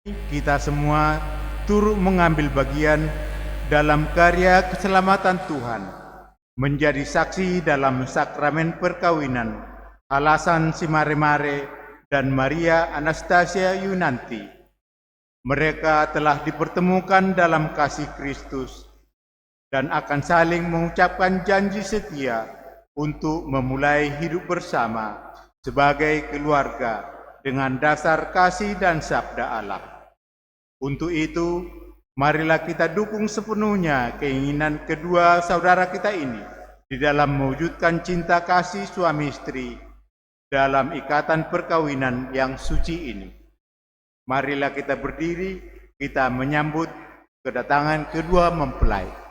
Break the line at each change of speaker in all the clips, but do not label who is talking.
Kita semua turut mengambil bagian dalam karya keselamatan Tuhan, menjadi saksi dalam sakramen perkawinan Alasan Simare-Mare dan Maria Anastasia Yunanti. Mereka telah dipertemukan dalam kasih Kristus dan akan saling mengucapkan janji setia untuk memulai hidup bersama sebagai keluarga dengan dasar kasih dan sabda Allah. Untuk itu, marilah kita dukung sepenuhnya keinginan kedua saudara kita ini di dalam mewujudkan cinta kasih suami istri dalam ikatan perkawinan yang suci ini. Marilah kita berdiri, kita menyambut kedatangan kedua mempelai.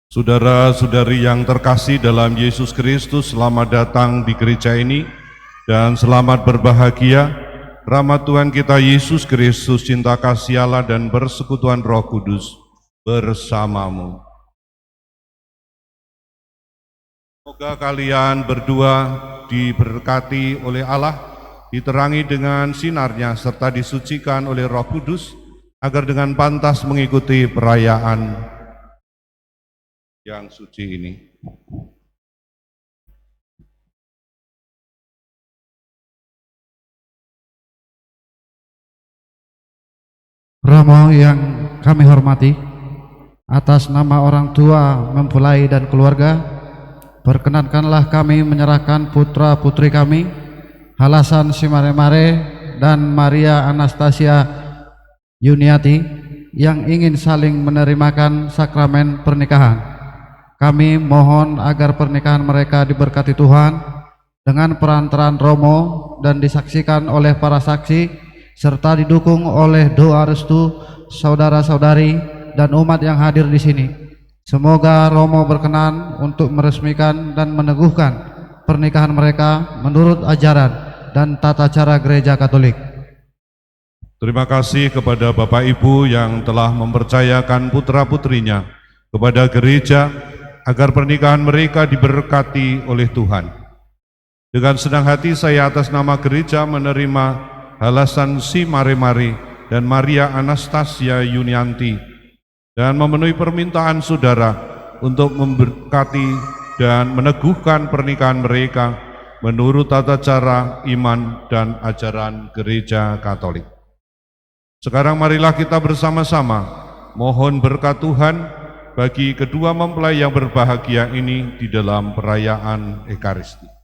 Saudara-saudari yang terkasih dalam Yesus Kristus, selamat datang di gereja ini dan selamat berbahagia. Rahmat Tuhan kita Yesus Kristus, cinta kasih Allah dan persekutuan Roh Kudus bersamamu. Semoga kalian berdua diberkati oleh Allah, diterangi dengan sinarnya serta disucikan oleh Roh Kudus agar dengan pantas mengikuti perayaan yang suci ini.
Romo yang kami hormati, atas nama orang tua, mempelai dan keluarga, perkenankanlah kami menyerahkan putra-putri kami, Alasan Simare-Mare dan Maria Anastasia Yuniati, yang ingin saling menerimakan sakramen pernikahan. Kami mohon agar pernikahan mereka diberkati Tuhan dengan perantaraan Romo dan disaksikan oleh para saksi serta didukung oleh doa restu saudara-saudari dan umat yang hadir di sini. Semoga Romo berkenan untuk meresmikan dan meneguhkan pernikahan mereka menurut ajaran dan tata cara Gereja Katolik.
Terima kasih kepada Bapak Ibu yang telah mempercayakan putra-putrinya kepada gereja agar pernikahan mereka diberkati oleh Tuhan. Dengan senang hati saya atas nama gereja menerima Alasan Simare-Mare dan Maria Anastasia Yunianti dan memenuhi permintaan saudara untuk memberkati dan meneguhkan pernikahan mereka menurut tata cara iman dan ajaran Gereja Katolik. Sekarang marilah kita bersama-sama mohon berkat Tuhan bagi kedua mempelai yang berbahagia ini di dalam perayaan Ekaristi.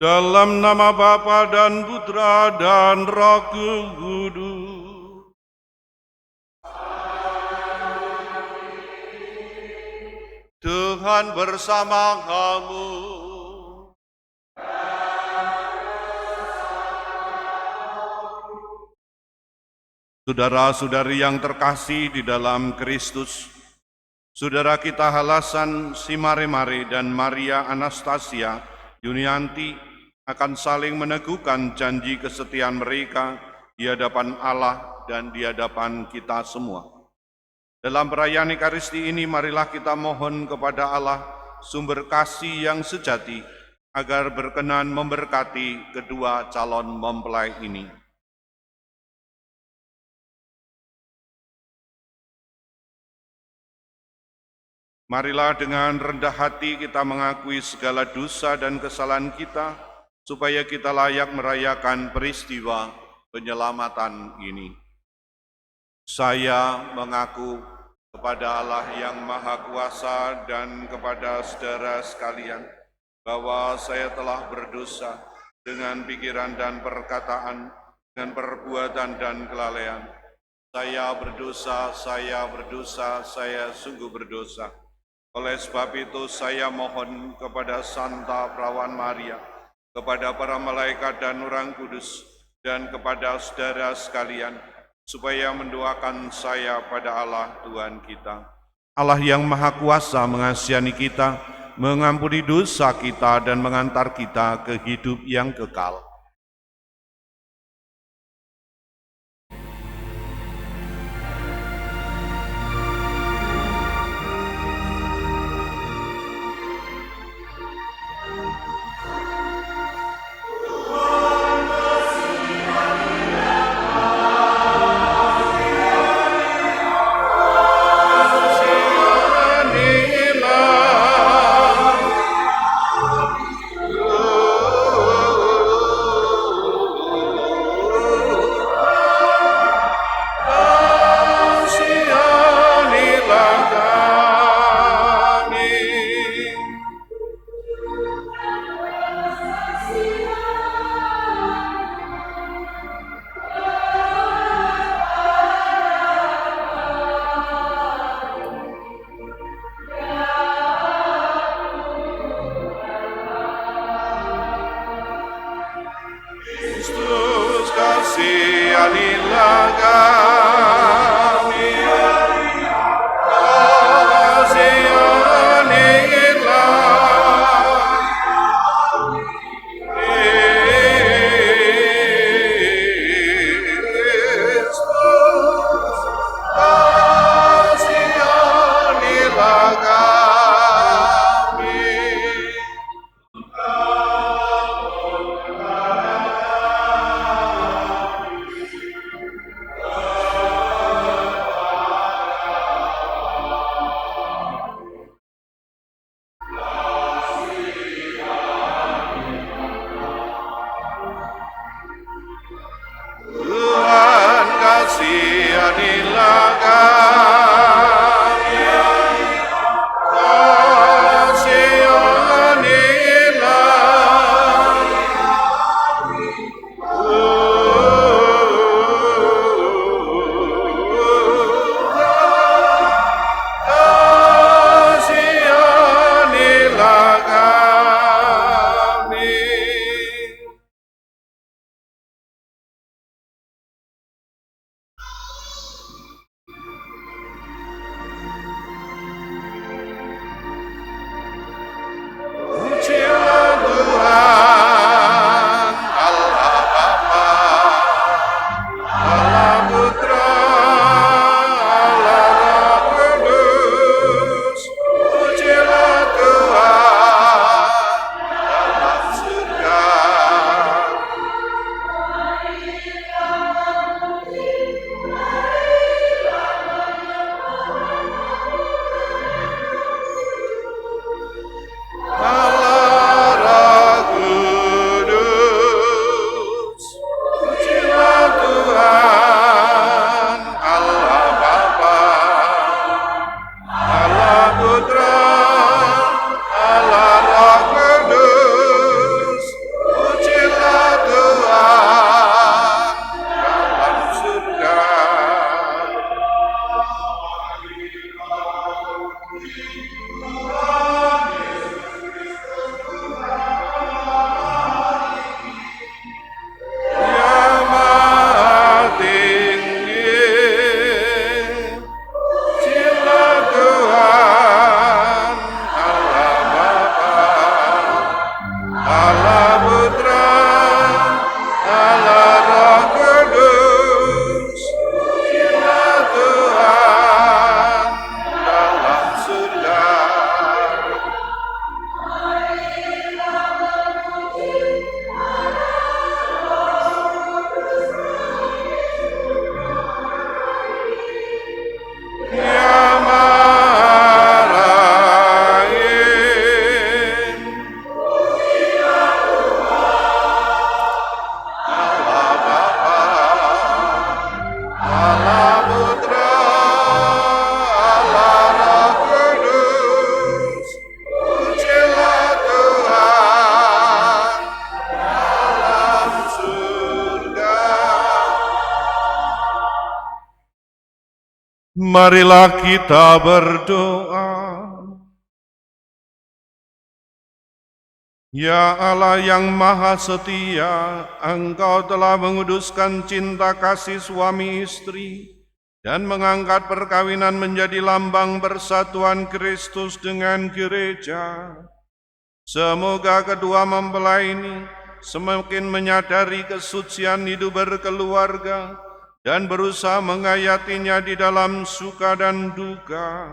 Dalam nama Bapa dan Putra dan Roh Kudus. Tuhan bersama kamu. Saudara-saudari yang terkasih di dalam Kristus, saudara kita Halasan Simare-Mare dan Maria Anastasia Yunianti akan saling meneguhkan janji kesetiaan mereka di hadapan Allah dan di hadapan kita semua. Dalam perayaan Ekaristi ini, marilah kita mohon kepada Allah, sumber kasih yang sejati, agar berkenan memberkati kedua calon mempelai ini. Marilah dengan rendah hati kita mengakui segala dosa dan kesalahan kita, supaya kita layak merayakan peristiwa penyelamatan ini. Saya mengaku kepada Allah yang Maha Kuasa dan kepada saudara sekalian, bahwa saya telah berdosa dengan pikiran dan perkataan, dengan perbuatan dan kelalaian. Saya berdosa, saya sungguh berdosa. Oleh sebab itu saya mohon kepada Santa Perawan Maria, kepada para malaikat dan orang kudus, dan kepada saudara sekalian, supaya mendoakan saya pada Allah Tuhan kita. Allah yang Maha Kuasa mengasihani kita, mengampuni dosa kita, dan mengantar kita ke hidup yang kekal. Marilah kita berdoa. Ya Allah yang Maha Setia, Engkau telah menguduskan cinta kasih suami istri dan mengangkat perkawinan menjadi lambang persatuan Kristus dengan gereja. Semoga kedua mempelai ini semakin menyadari kesucian hidup berkeluarga dan berusaha menghayatinya di dalam suka dan duka.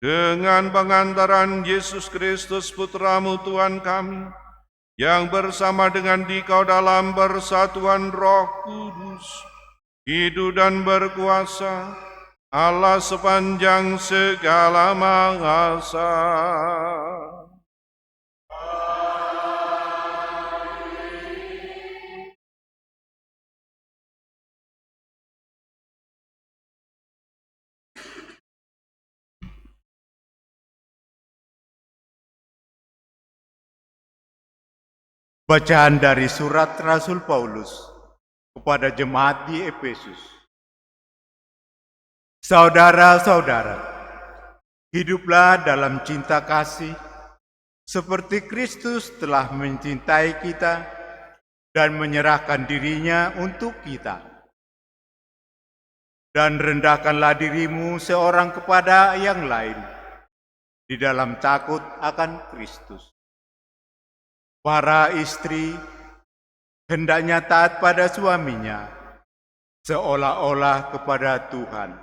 Dengan pengantaran Yesus Kristus Putramu Tuhan kami, yang bersama dengan Dikau dalam persatuan Roh Kudus, hidup dan berkuasa, Allah sepanjang segala masa.
Bacaan dari surat Rasul Paulus kepada jemaat di Efesus. Saudara-saudara, hiduplah dalam cinta kasih, seperti Kristus telah mencintai kita dan menyerahkan dirinya untuk kita. Dan rendahkanlah dirimu seorang kepada yang lain, di dalam takut akan Kristus. Para istri hendaknya taat pada suaminya, seolah-olah kepada Tuhan.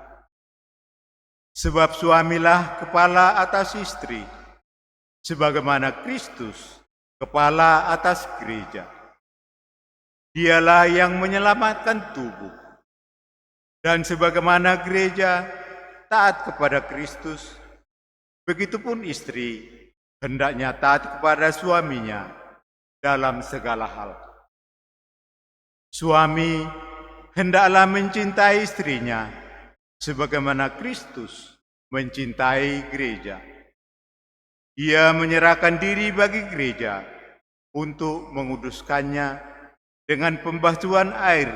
Sebab suamilah kepala atas istri, sebagaimana Kristus kepala atas gereja. Dialah yang menyelamatkan tubuh. Dan sebagaimana gereja taat kepada Kristus, begitupun istri hendaknya taat kepada suaminya dalam segala hal. Suami hendaklah mencintai istrinya sebagaimana Kristus mencintai gereja. Ia menyerahkan diri bagi gereja untuk menguduskannya dengan pembasuhan air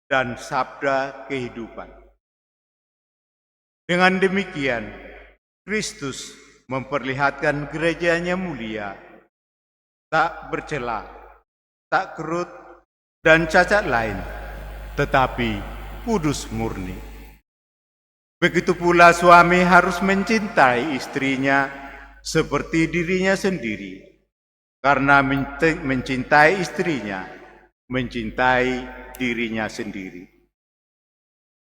dan sabda kehidupan. Dengan demikian, Kristus memperlihatkan gerejanya mulia, tak bercela, tak kerut, dan cacat lain, tetapi kudus murni. Begitu pula suami harus mencintai istrinya seperti dirinya sendiri, karena mencintai istrinya, mencintai dirinya sendiri.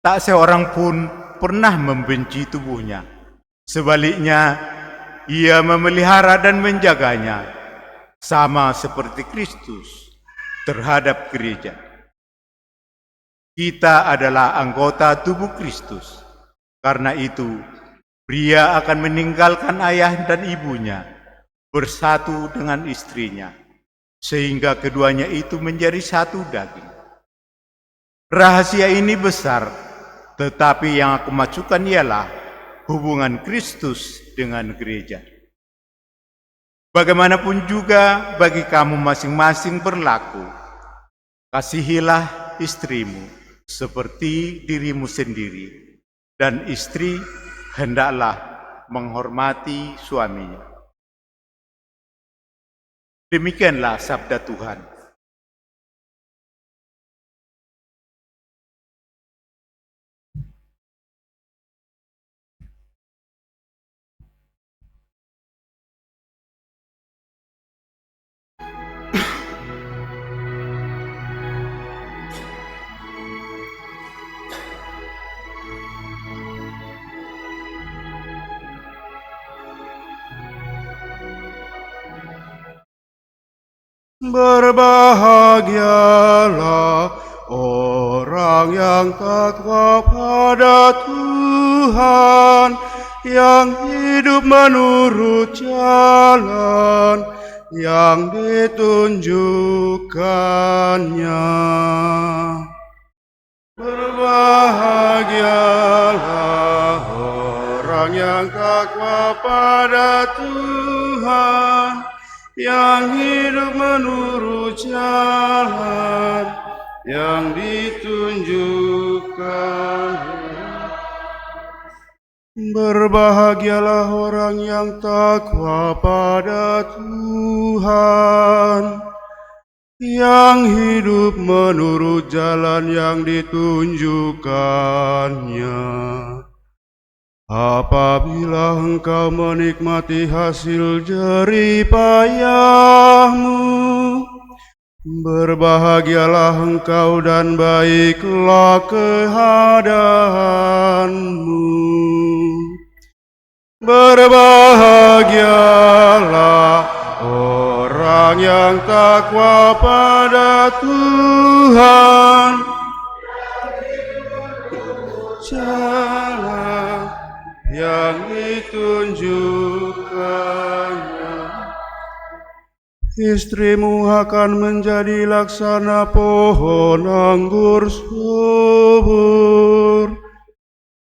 Tak seorang pun pernah membenci tubuhnya, sebaliknya ia memelihara dan menjaganya, sama seperti Kristus terhadap gereja. Kita adalah anggota tubuh Kristus. Karena itu, pria akan meninggalkan ayah dan ibunya, bersatu dengan istrinya, sehingga keduanya itu menjadi satu daging. Rahasia ini besar, tetapi yang aku maksudkan ialah hubungan Kristus dengan gereja. Bagaimanapun juga bagi kamu masing-masing berlaku, kasihilah istrimu seperti dirimu sendiri, dan istri hendaklah menghormati suaminya. Demikianlah sabda Tuhan.
Berbahagialah orang yang takwa pada Tuhan, yang hidup menurut jalan yang ditunjukkannya. Berbahagialah orang yang takwa pada Tuhan, yang hidup menurut jalan yang ditunjukkan. Berbahagialah orang yang takwa pada Tuhan, yang hidup menurut jalan yang ditunjukkannya. Apabila engkau menikmati hasil jerih payahmu, berbahagialah engkau dan baiklah keadaanmu. Berbahagialah orang yang takwa pada Tuhan, jalan yang ditunjukkannya. Istrimu akan menjadi laksana pohon anggur subur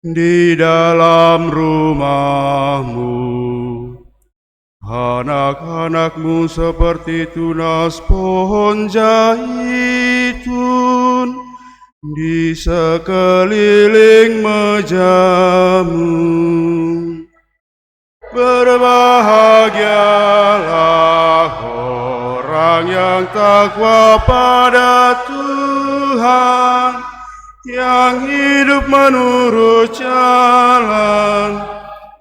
di dalam rumahmu. Anak-anakmu seperti tunas pohon zaitun di sekeliling mejamu. Berbahagialah orang yang takwa pada Tuhan, yang hidup menurut jalan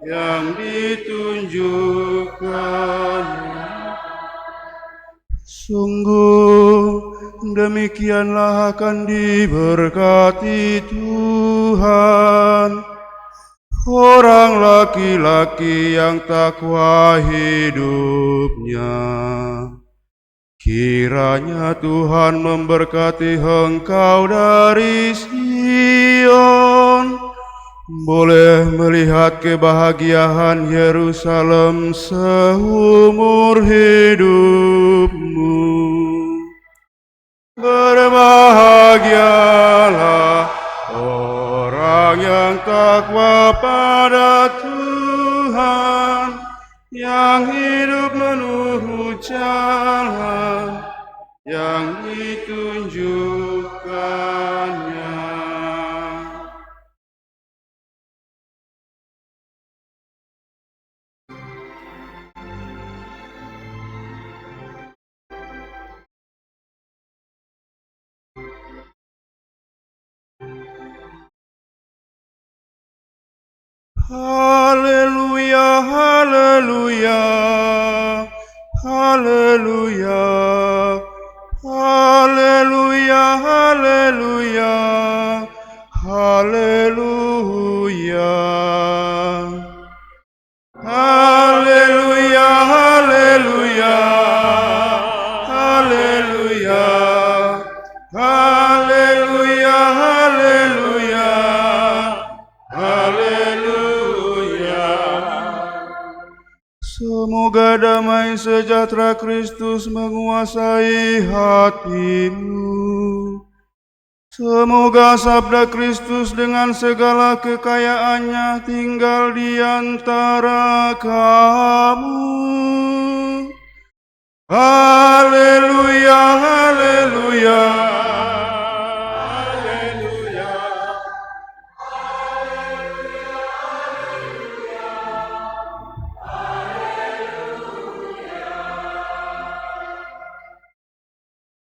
yang ditunjukkannya. Sungguh demikianlah akan diberkati Tuhan orang laki-laki yang takwa hidupnya. Kiranya Tuhan memberkati engkau dari Sion, boleh melihat kebahagiaan Yerusalem seumur hidupmu. Berbahagialah orang yang takwa pada Tuhan, yang hidup menurut jalan yang ditunjukkannya. Haleluya, haleluya, haleluya, haleluya, haleluya, haleluya. Haleluya, haleluya, haleluya, haleluya, haleluya, haleluya. Semoga damai sejahtera Kristus menguasai hatimu. Semoga sabda Kristus dengan segala kekayaannya tinggal di antara kamu. Haleluya, haleluya, haleluya.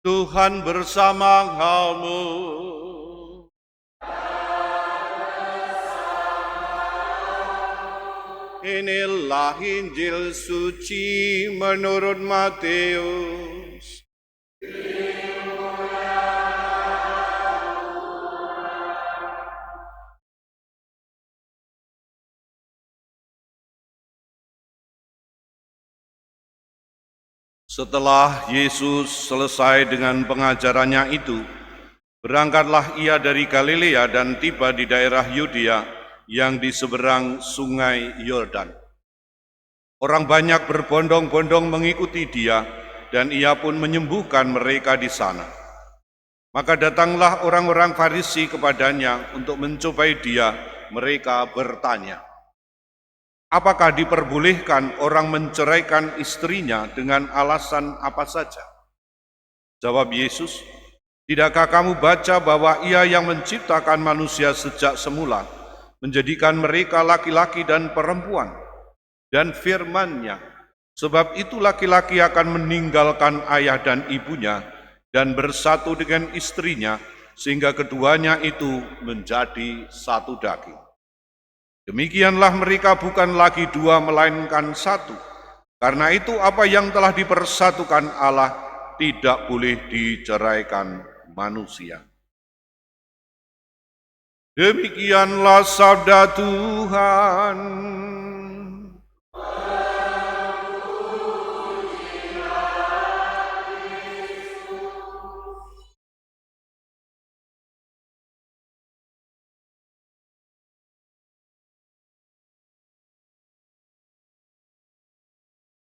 Tuhan bersama kamu. Inilah Injil suci menurut Matius. Setelah Yesus selesai dengan pengajarannya itu, berangkatlah ia dari Galilea dan tiba di daerah Yudea yang di seberang sungai Yordan. Orang banyak berbondong-bondong mengikuti dia, dan ia pun menyembuhkan mereka di sana. Maka datanglah orang-orang Farisi kepadanya untuk mencobai dia. Mereka bertanya, apakah diperbolehkan orang menceraikan istrinya dengan alasan apa saja? Jawab Yesus, tidakkah kamu baca bahwa Ia yang menciptakan manusia sejak semula menjadikan mereka laki-laki dan perempuan, dan firman-Nya, sebab itu laki-laki akan meninggalkan ayah dan ibunya dan bersatu dengan istrinya, sehingga keduanya itu menjadi satu daging. Demikianlah mereka bukan lagi dua melainkan satu. Karena itu apa yang telah dipersatukan Allah tidak boleh diceraikan manusia. Demikianlah sabda Tuhan.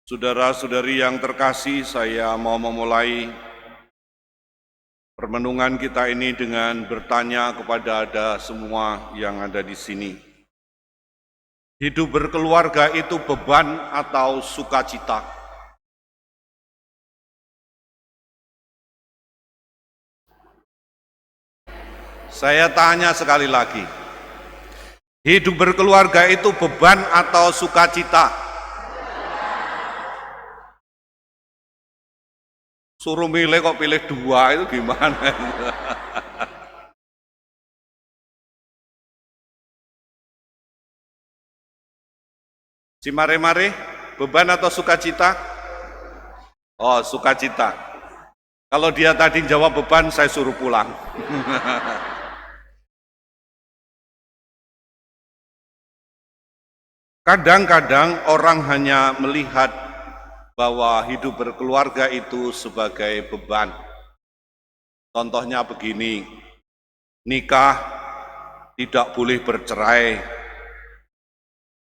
Saudara-saudari yang terkasih, saya mau memulai permenungan kita ini dengan bertanya kepada Anda semua yang ada di sini. Hidup berkeluarga itu beban atau sukacita? Saya tanya sekali lagi. Hidup berkeluarga itu beban atau sukacita? Suruh milih kok pilih dua, itu gimana? Si mare-mare, beban atau sukacita? Oh, sukacita. Kalau dia tadi jawab beban, saya suruh pulang. Kadang-kadang orang hanya melihat bahwa hidup berkeluarga itu sebagai beban. Contohnya begini, nikah tidak boleh bercerai,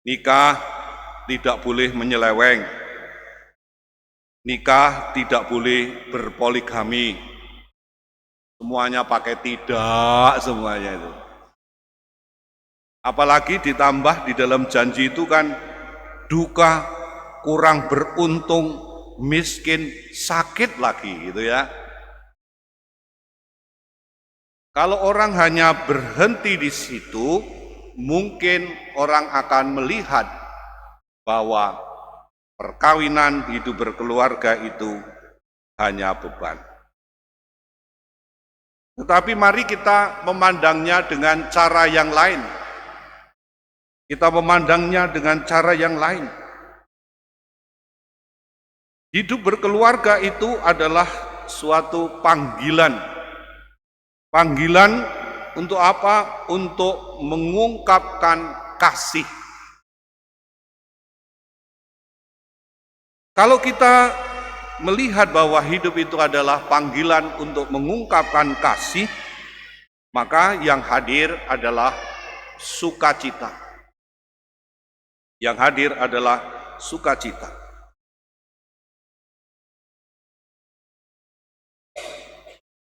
nikah tidak boleh menyeleweng, nikah tidak boleh berpoligami, semuanya pakai tidak, semuanya itu. Apalagi ditambah di dalam janji itu kan duka, kurang beruntung, miskin, sakit lagi gitu ya. Kalau orang hanya berhenti di situ, mungkin orang akan melihat bahwa perkawinan, hidup berkeluarga itu hanya beban. Tetapi mari kita memandangnya dengan cara yang lain. Kita memandangnya dengan cara yang lain. Hidup berkeluarga itu adalah suatu panggilan. Panggilan untuk apa? Untuk mengungkapkan kasih. Kalau kita melihat bahwa hidup itu adalah panggilan untuk mengungkapkan kasih, maka yang hadir adalah sukacita. Yang hadir adalah sukacita.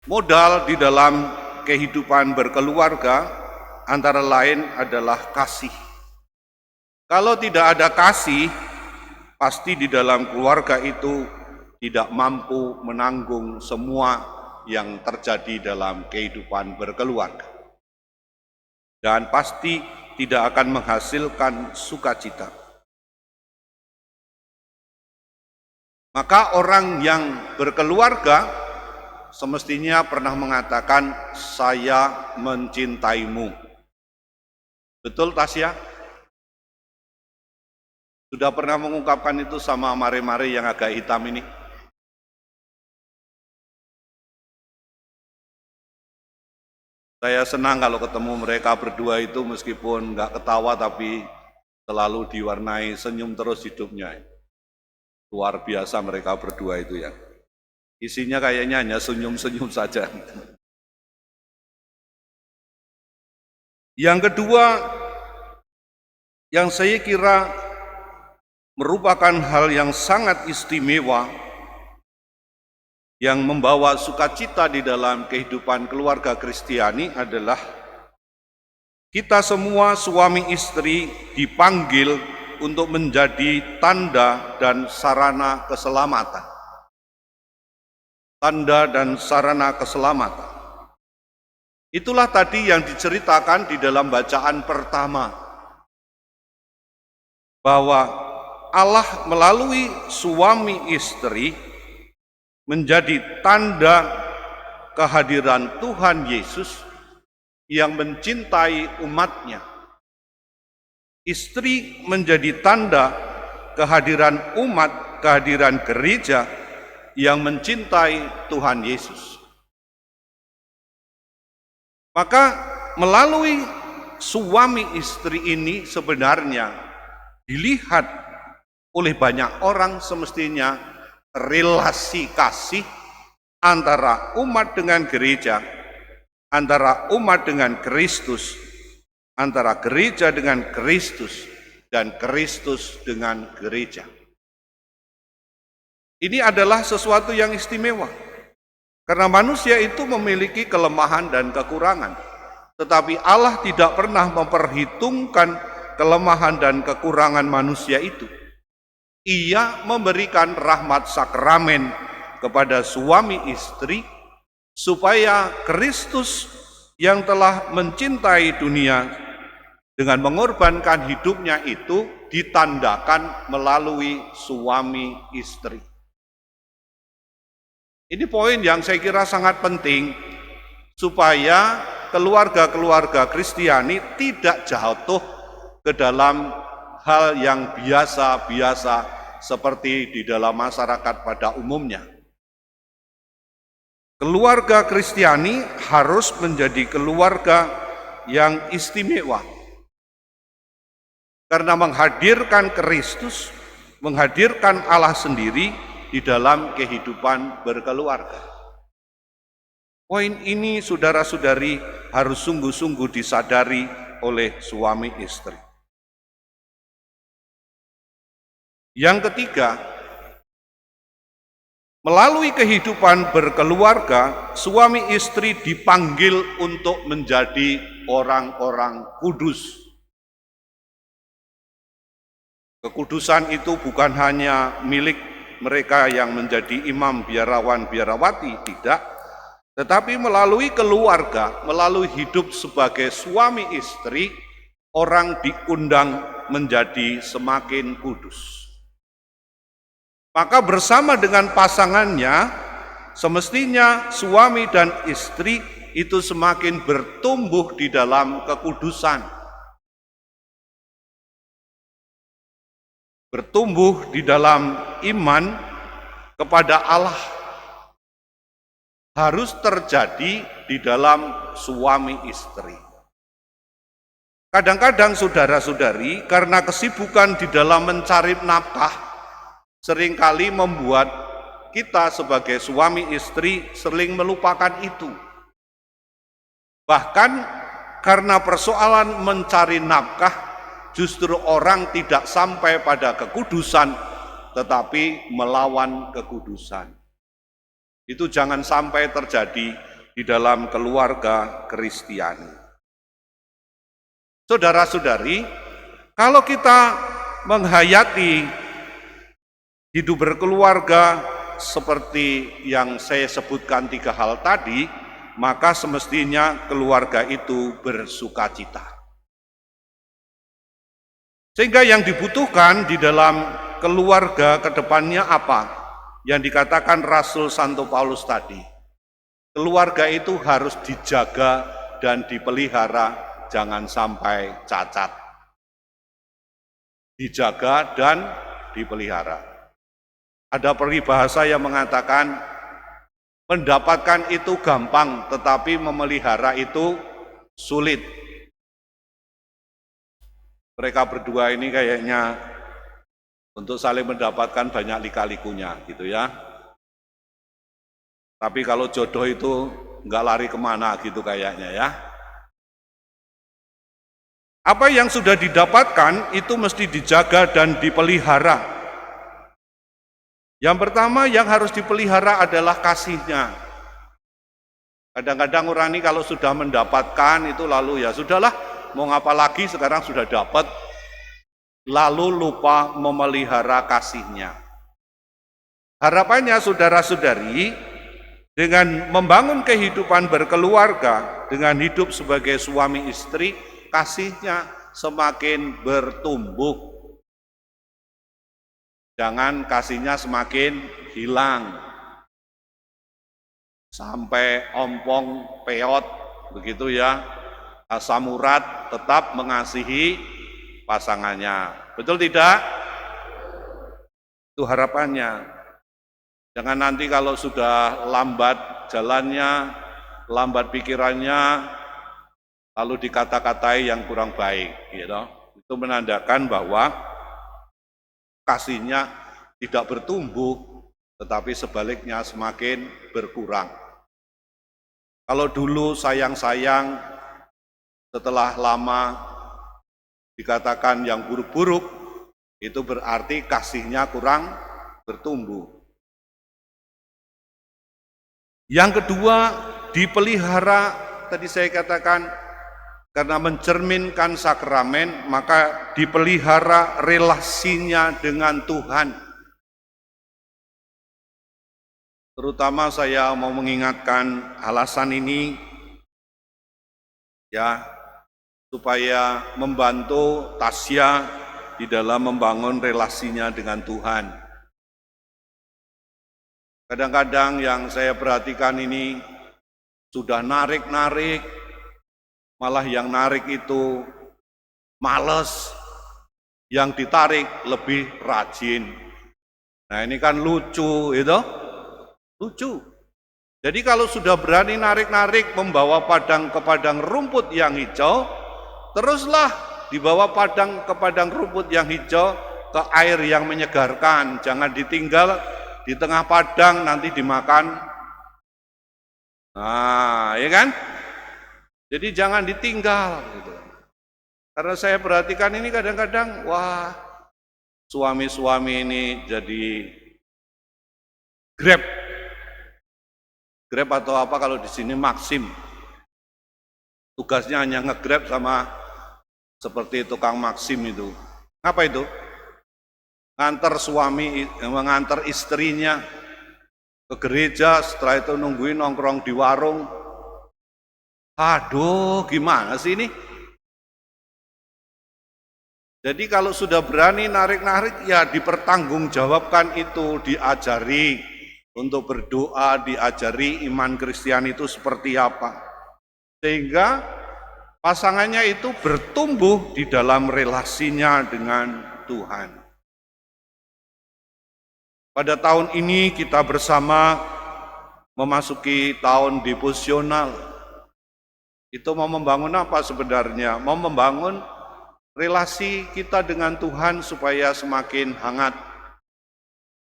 Modal di dalam kehidupan berkeluarga antara lain adalah kasih. Kalau tidak ada kasih, pasti di dalam keluarga itu tidak mampu menanggung semua yang terjadi dalam kehidupan berkeluarga. Dan pasti tidak akan menghasilkan sukacita. Maka orang yang berkeluarga semestinya pernah mengatakan, saya mencintaimu. Betul Tasya? Sudah pernah mengungkapkan itu sama mare-mare yang agak hitam ini? Saya senang kalau ketemu mereka berdua itu meskipun nggak ketawa tapi selalu diwarnai senyum terus hidupnya. Luar biasa mereka berdua itu ya. Isinya kayaknya hanya senyum-senyum saja. Yang kedua, yang saya kira merupakan hal yang sangat istimewa, yang membawa sukacita di dalam kehidupan keluarga Kristiani adalah kita semua suami istri dipanggil untuk menjadi tanda dan sarana keselamatan. Tanda dan sarana keselamatan. Itulah tadi yang diceritakan di dalam bacaan pertama, bahwa Allah melalui suami istri menjadi tanda kehadiran Tuhan Yesus yang mencintai umatnya. Istri menjadi tanda kehadiran umat, kehadiran gereja yang mencintai Tuhan Yesus. Maka melalui suami istri ini sebenarnya dilihat oleh banyak orang semestinya relasi kasih antara umat dengan gereja, antara umat dengan Kristus, antara gereja dengan Kristus, dan Kristus dengan gereja. Ini adalah sesuatu yang istimewa, karena manusia itu memiliki kelemahan dan kekurangan, tetapi Allah tidak pernah memperhitungkan kelemahan dan kekurangan manusia itu. Ia memberikan rahmat sakramen kepada suami istri, supaya Kristus yang telah mencintai dunia dengan mengorbankan hidupnya itu ditandakan melalui suami istri. Ini poin yang saya kira sangat penting, supaya keluarga-keluarga Kristiani tidak jatuh ke dalam hal yang biasa-biasa seperti di dalam masyarakat pada umumnya. Keluarga Kristiani harus menjadi keluarga yang istimewa, karena menghadirkan Kristus, menghadirkan Allah sendiri di dalam kehidupan berkeluarga. Poin ini saudara-saudari harus sungguh-sungguh disadari oleh suami istri. Yang ketiga, melalui kehidupan berkeluarga, suami istri dipanggil untuk menjadi orang-orang kudus. Kekudusan itu bukan hanya milik mereka yang menjadi imam, biarawan, biarawati, tidak, tetapi melalui keluarga, melalui hidup sebagai suami istri, orang diundang menjadi semakin kudus. Maka bersama dengan pasangannya, semestinya suami dan istri itu semakin bertumbuh di dalam kekudusan. Bertumbuh di dalam iman kepada Allah harus terjadi di dalam suami istri. Kadang-kadang saudara-saudari, karena kesibukan di dalam mencari nafkah, seringkali membuat kita sebagai suami istri sering melupakan itu. Bahkan karena persoalan mencari nafkah, justru orang tidak sampai pada kekudusan, tetapi melawan kekudusan. Itu jangan sampai terjadi di dalam keluarga Kristiani. Saudara-saudari, kalau kita menghayati hidup berkeluarga seperti yang saya sebutkan 3 hal tadi, maka semestinya keluarga itu bersukacita. Sehingga yang dibutuhkan di dalam keluarga ke depannya apa? Yang dikatakan Rasul Santo Paulus tadi. Keluarga itu harus dijaga dan dipelihara, jangan sampai cacat. Dijaga dan dipelihara. Ada peribahasa yang mengatakan, mendapatkan itu gampang, tetapi memelihara itu sulit. Mereka berdua ini kayaknya untuk saling mendapatkan banyak lika-likunya gitu ya. Tapi kalau jodoh itu enggak lari kemana gitu kayaknya ya. Apa yang sudah didapatkan itu mesti dijaga dan dipelihara. Yang pertama yang harus dipelihara adalah kasihnya. Kadang-kadang orang ini kalau sudah mendapatkan itu lalu ya sudahlah, mau ngapa lagi, sekarang sudah dapat, lalu lupa memelihara kasihnya. Harapannya saudara-saudari, Dengan membangun kehidupan berkeluarga, dengan hidup sebagai suami istri, kasihnya semakin bertumbuh. Jangan kasihnya semakin hilang. Sampai ompong, peot, begitu ya. Asam urat tetap mengasihi pasangannya. Betul tidak? Itu harapannya. Jangan nanti kalau sudah lambat jalannya, lambat pikirannya, lalu dikata-katai yang kurang baik, gitu. Itu menandakan bahwa kasihnya tidak bertumbuh, tetapi sebaliknya semakin berkurang. Kalau dulu sayang-sayang, setelah lama dikatakan yang buruk-buruk, itu berarti kasihnya kurang bertumbuh. Yang kedua, dipelihara, tadi saya katakan, karena mencerminkan sakramen, maka dipelihara relasinya dengan Tuhan. Terutama saya mau mengingatkan alasan ini, ya, supaya membantu Tasya di dalam membangun relasinya dengan Tuhan. Kadang-kadang yang saya perhatikan ini sudah narik-narik, malah yang narik itu males, yang ditarik lebih rajin. Nah ini kan lucu, itu lucu. Jadi kalau sudah berani narik-narik membawa padang ke padang rumput yang hijau, teruslah dibawa padang ke padang rumput yang hijau ke air yang menyegarkan, jangan ditinggal di tengah padang nanti dimakan. Nah, ya kan? Jadi jangan ditinggal gitu. Karena saya perhatikan ini kadang-kadang, wah, suami-suami ini jadi Grab. Grab atau apa kalau di sini Maxim. Tugasnya hanya nge-Grab sama seperti tukang Maxim itu. Apa itu? Ngantar suami, mengantar istrinya ke gereja, setelah itu nungguin nongkrong di warung. Aduh, gimana sih ini? Jadi kalau sudah berani narik-narik, ya dipertanggungjawabkan itu, diajari untuk berdoa, diajari iman Kristen itu seperti apa. Sehingga pasangannya itu bertumbuh di dalam relasinya dengan Tuhan. Pada tahun ini kita bersama memasuki tahun devosional. Itu mau membangun apa sebenarnya? Mau membangun relasi kita dengan Tuhan supaya semakin hangat.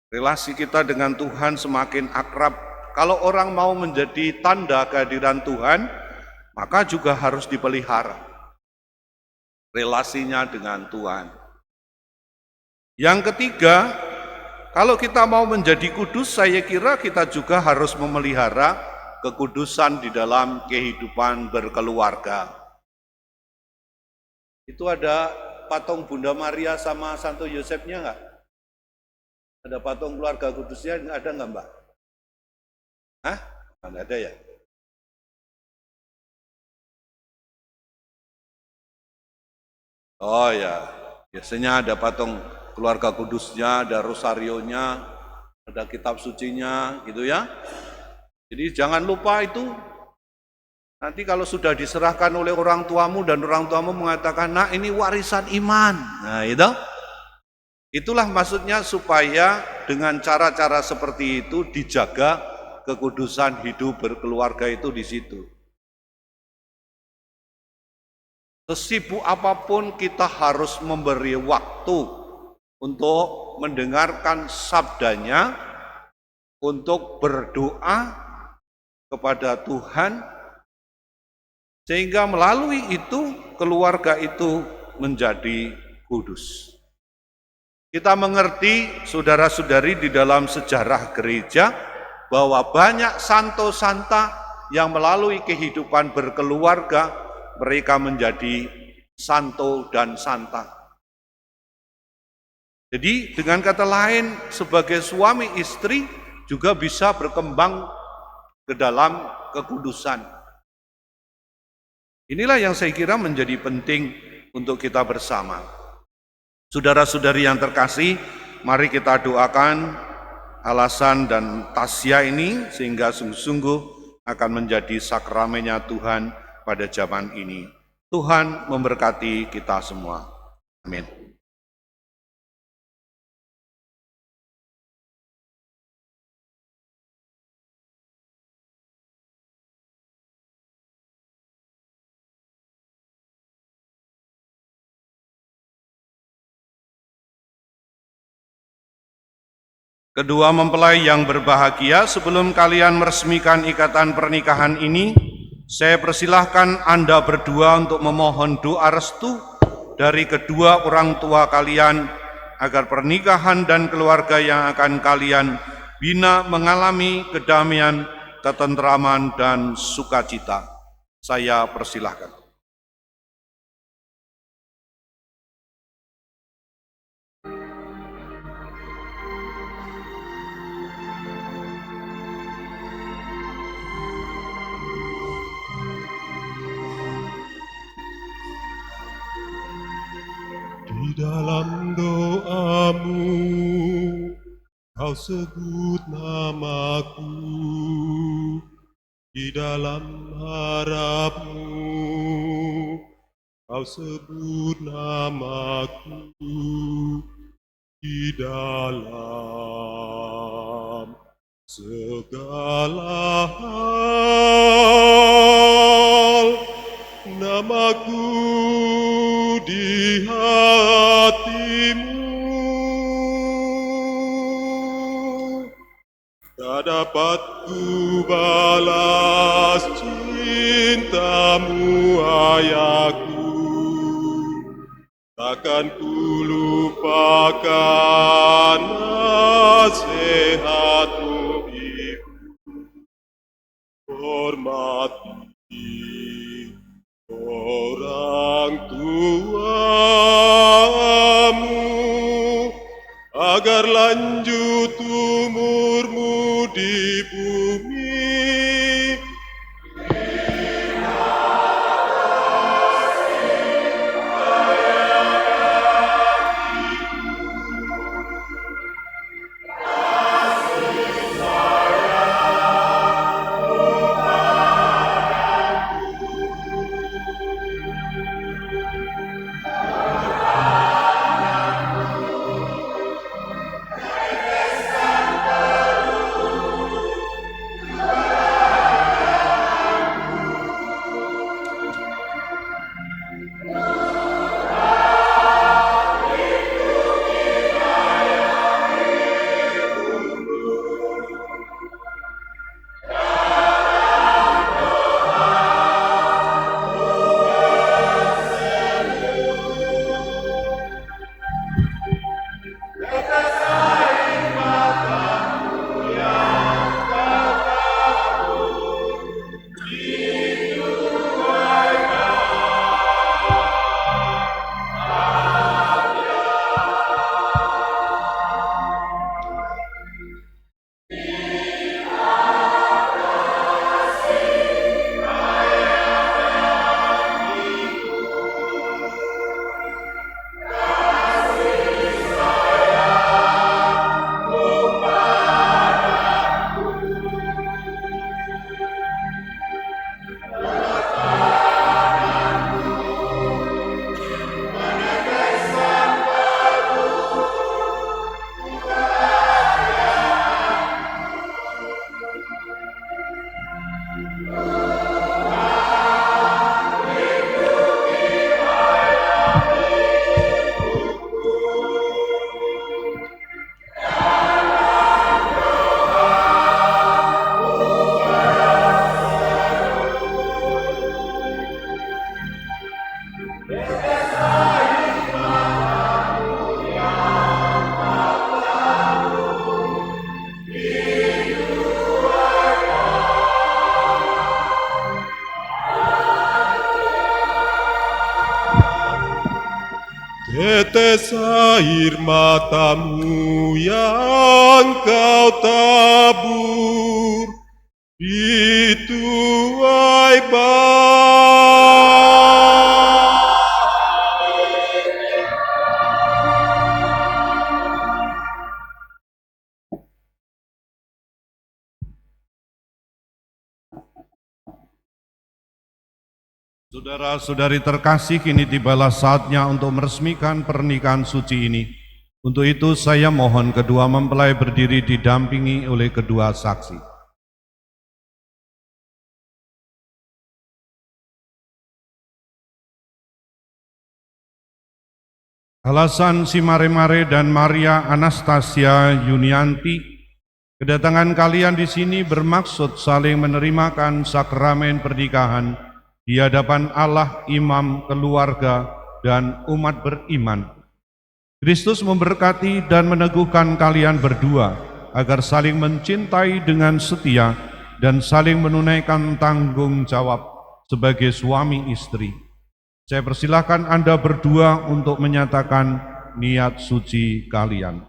Relasi kita dengan Tuhan semakin akrab. Kalau orang mau menjadi tanda kehadiran Tuhan, maka juga harus dipelihara relasinya dengan Tuhan. Yang ketiga, kalau kita mau menjadi kudus, saya kira kita juga harus memelihara kekudusan di dalam kehidupan berkeluarga. Itu ada patung Bunda Maria sama Santo Yosefnya enggak? Ada patung keluarga kudusnya, ada enggak Mbak? Hah? Enggak ada ya? Oh ya, biasanya ada patung keluarga kudusnya, ada rosarionya, ada kitab sucinya, gitu ya. Jadi jangan lupa itu. Nanti kalau sudah diserahkan oleh orang tuamu dan orang tuamu mengatakan, nah ini warisan iman. Nah itu. Itulah maksudnya supaya dengan cara-cara seperti itu dijaga kekudusan hidup berkeluarga itu di situ. Sesibuk apapun kita harus memberi waktu untuk mendengarkan sabdanya, untuk berdoa kepada Tuhan, sehingga melalui itu keluarga itu menjadi kudus. Kita mengerti, saudara-saudari, di dalam sejarah gereja bahwa banyak santo-santa yang melalui kehidupan berkeluarga mereka menjadi santo dan santa. Jadi dengan kata lain, sebagai suami istri juga bisa berkembang ke dalam kekudusan. Inilah yang saya kira menjadi penting untuk kita bersama. Saudara-saudari yang terkasih, mari kita doakan alasan dan tasya ini sehingga sungguh-sungguh akan menjadi sakramennya Tuhan pada zaman ini. Tuhan memberkati kita semua. Amin. Kedua mempelai yang berbahagia, sebelum kalian meresmikan ikatan pernikahan ini, saya persilahkan Anda berdua untuk memohon doa restu dari kedua orang tua kalian agar pernikahan dan keluarga yang akan kalian bina mengalami kedamaian, ketentraman, dan sukacita. Saya persilahkan.
Di dalam doamu, kau sebut namaku. Di dalam harapmu, kau sebut namaku. Di dalam segala hal, namaku di hatimu. Tak dapat ku balas cintamu, ayahku. Takkan ku lupakan nasihatmu, ibu. Hormati orang tuamu agar lanjut umurmu di bumi. Tetes air matamu yang kau tabur dituai baik.
Saudara-saudari terkasih, kini tibalah saatnya untuk meresmikan pernikahan suci ini. Untuk itu saya mohon kedua mempelai berdiri didampingi oleh kedua saksi. Halasan Simare-Mare dan Maria Anastasia Yunianti, kedatangan kalian di sini bermaksud saling menerimakan sakramen pernikahan di hadapan Allah, imam, keluarga, dan umat beriman. Kristus memberkati dan meneguhkan kalian berdua agar saling mencintai dengan setia dan saling menunaikan tanggung jawab sebagai suami istri. Saya persilahkan Anda berdua untuk menyatakan niat suci kalian.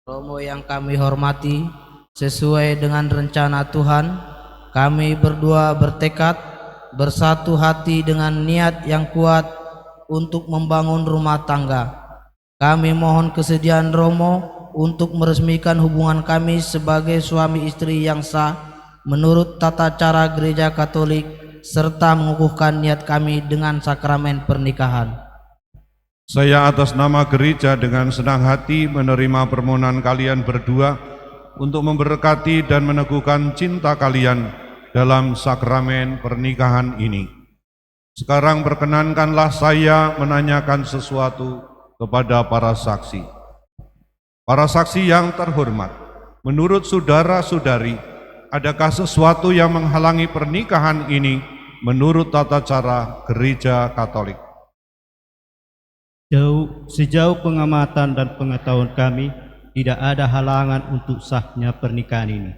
Romo yang kami hormati, sesuai dengan rencana Tuhan, kami berdua bertekad bersatu hati dengan niat yang kuat untuk membangun rumah tangga. Kami mohon kesediaan Romo untuk meresmikan hubungan kami sebagai suami istri yang sah menurut tata cara Gereja Katolik, serta mengukuhkan niat kami dengan sakramen pernikahan.
Saya atas nama gereja dengan senang hati menerima permohonan kalian berdua untuk memberkati dan meneguhkan cinta kalian dalam sakramen pernikahan ini. Sekarang perkenankanlah saya menanyakan sesuatu kepada para saksi. Para saksi yang terhormat, menurut saudara-saudari, adakah sesuatu yang menghalangi pernikahan ini menurut tata cara Gereja Katolik?
Sejauh pengamatan dan pengetahuan kami, tidak ada halangan untuk sahnya pernikahan ini.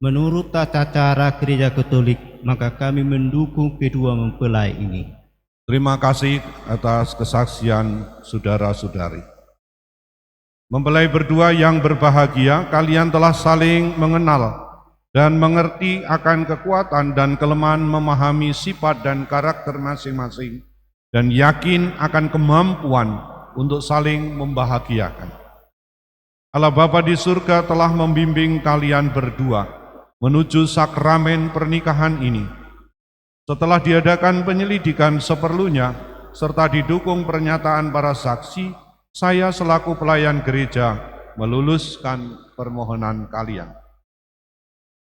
Menurut tata cara Gereja Katolik, maka kami mendukung kedua mempelai ini.
Terima kasih atas kesaksian saudara-saudari. Mempelai berdua yang berbahagia, kalian telah saling mengenal dan mengerti akan kekuatan dan kelemahan, memahami sifat dan karakter masing-masing, dan yakin akan kemampuan untuk saling membahagiakan. Allah Bapa di surga telah membimbing kalian berdua menuju sakramen pernikahan ini. Setelah diadakan penyelidikan seperlunya, serta didukung pernyataan para saksi, saya selaku pelayan gereja meluluskan permohonan kalian.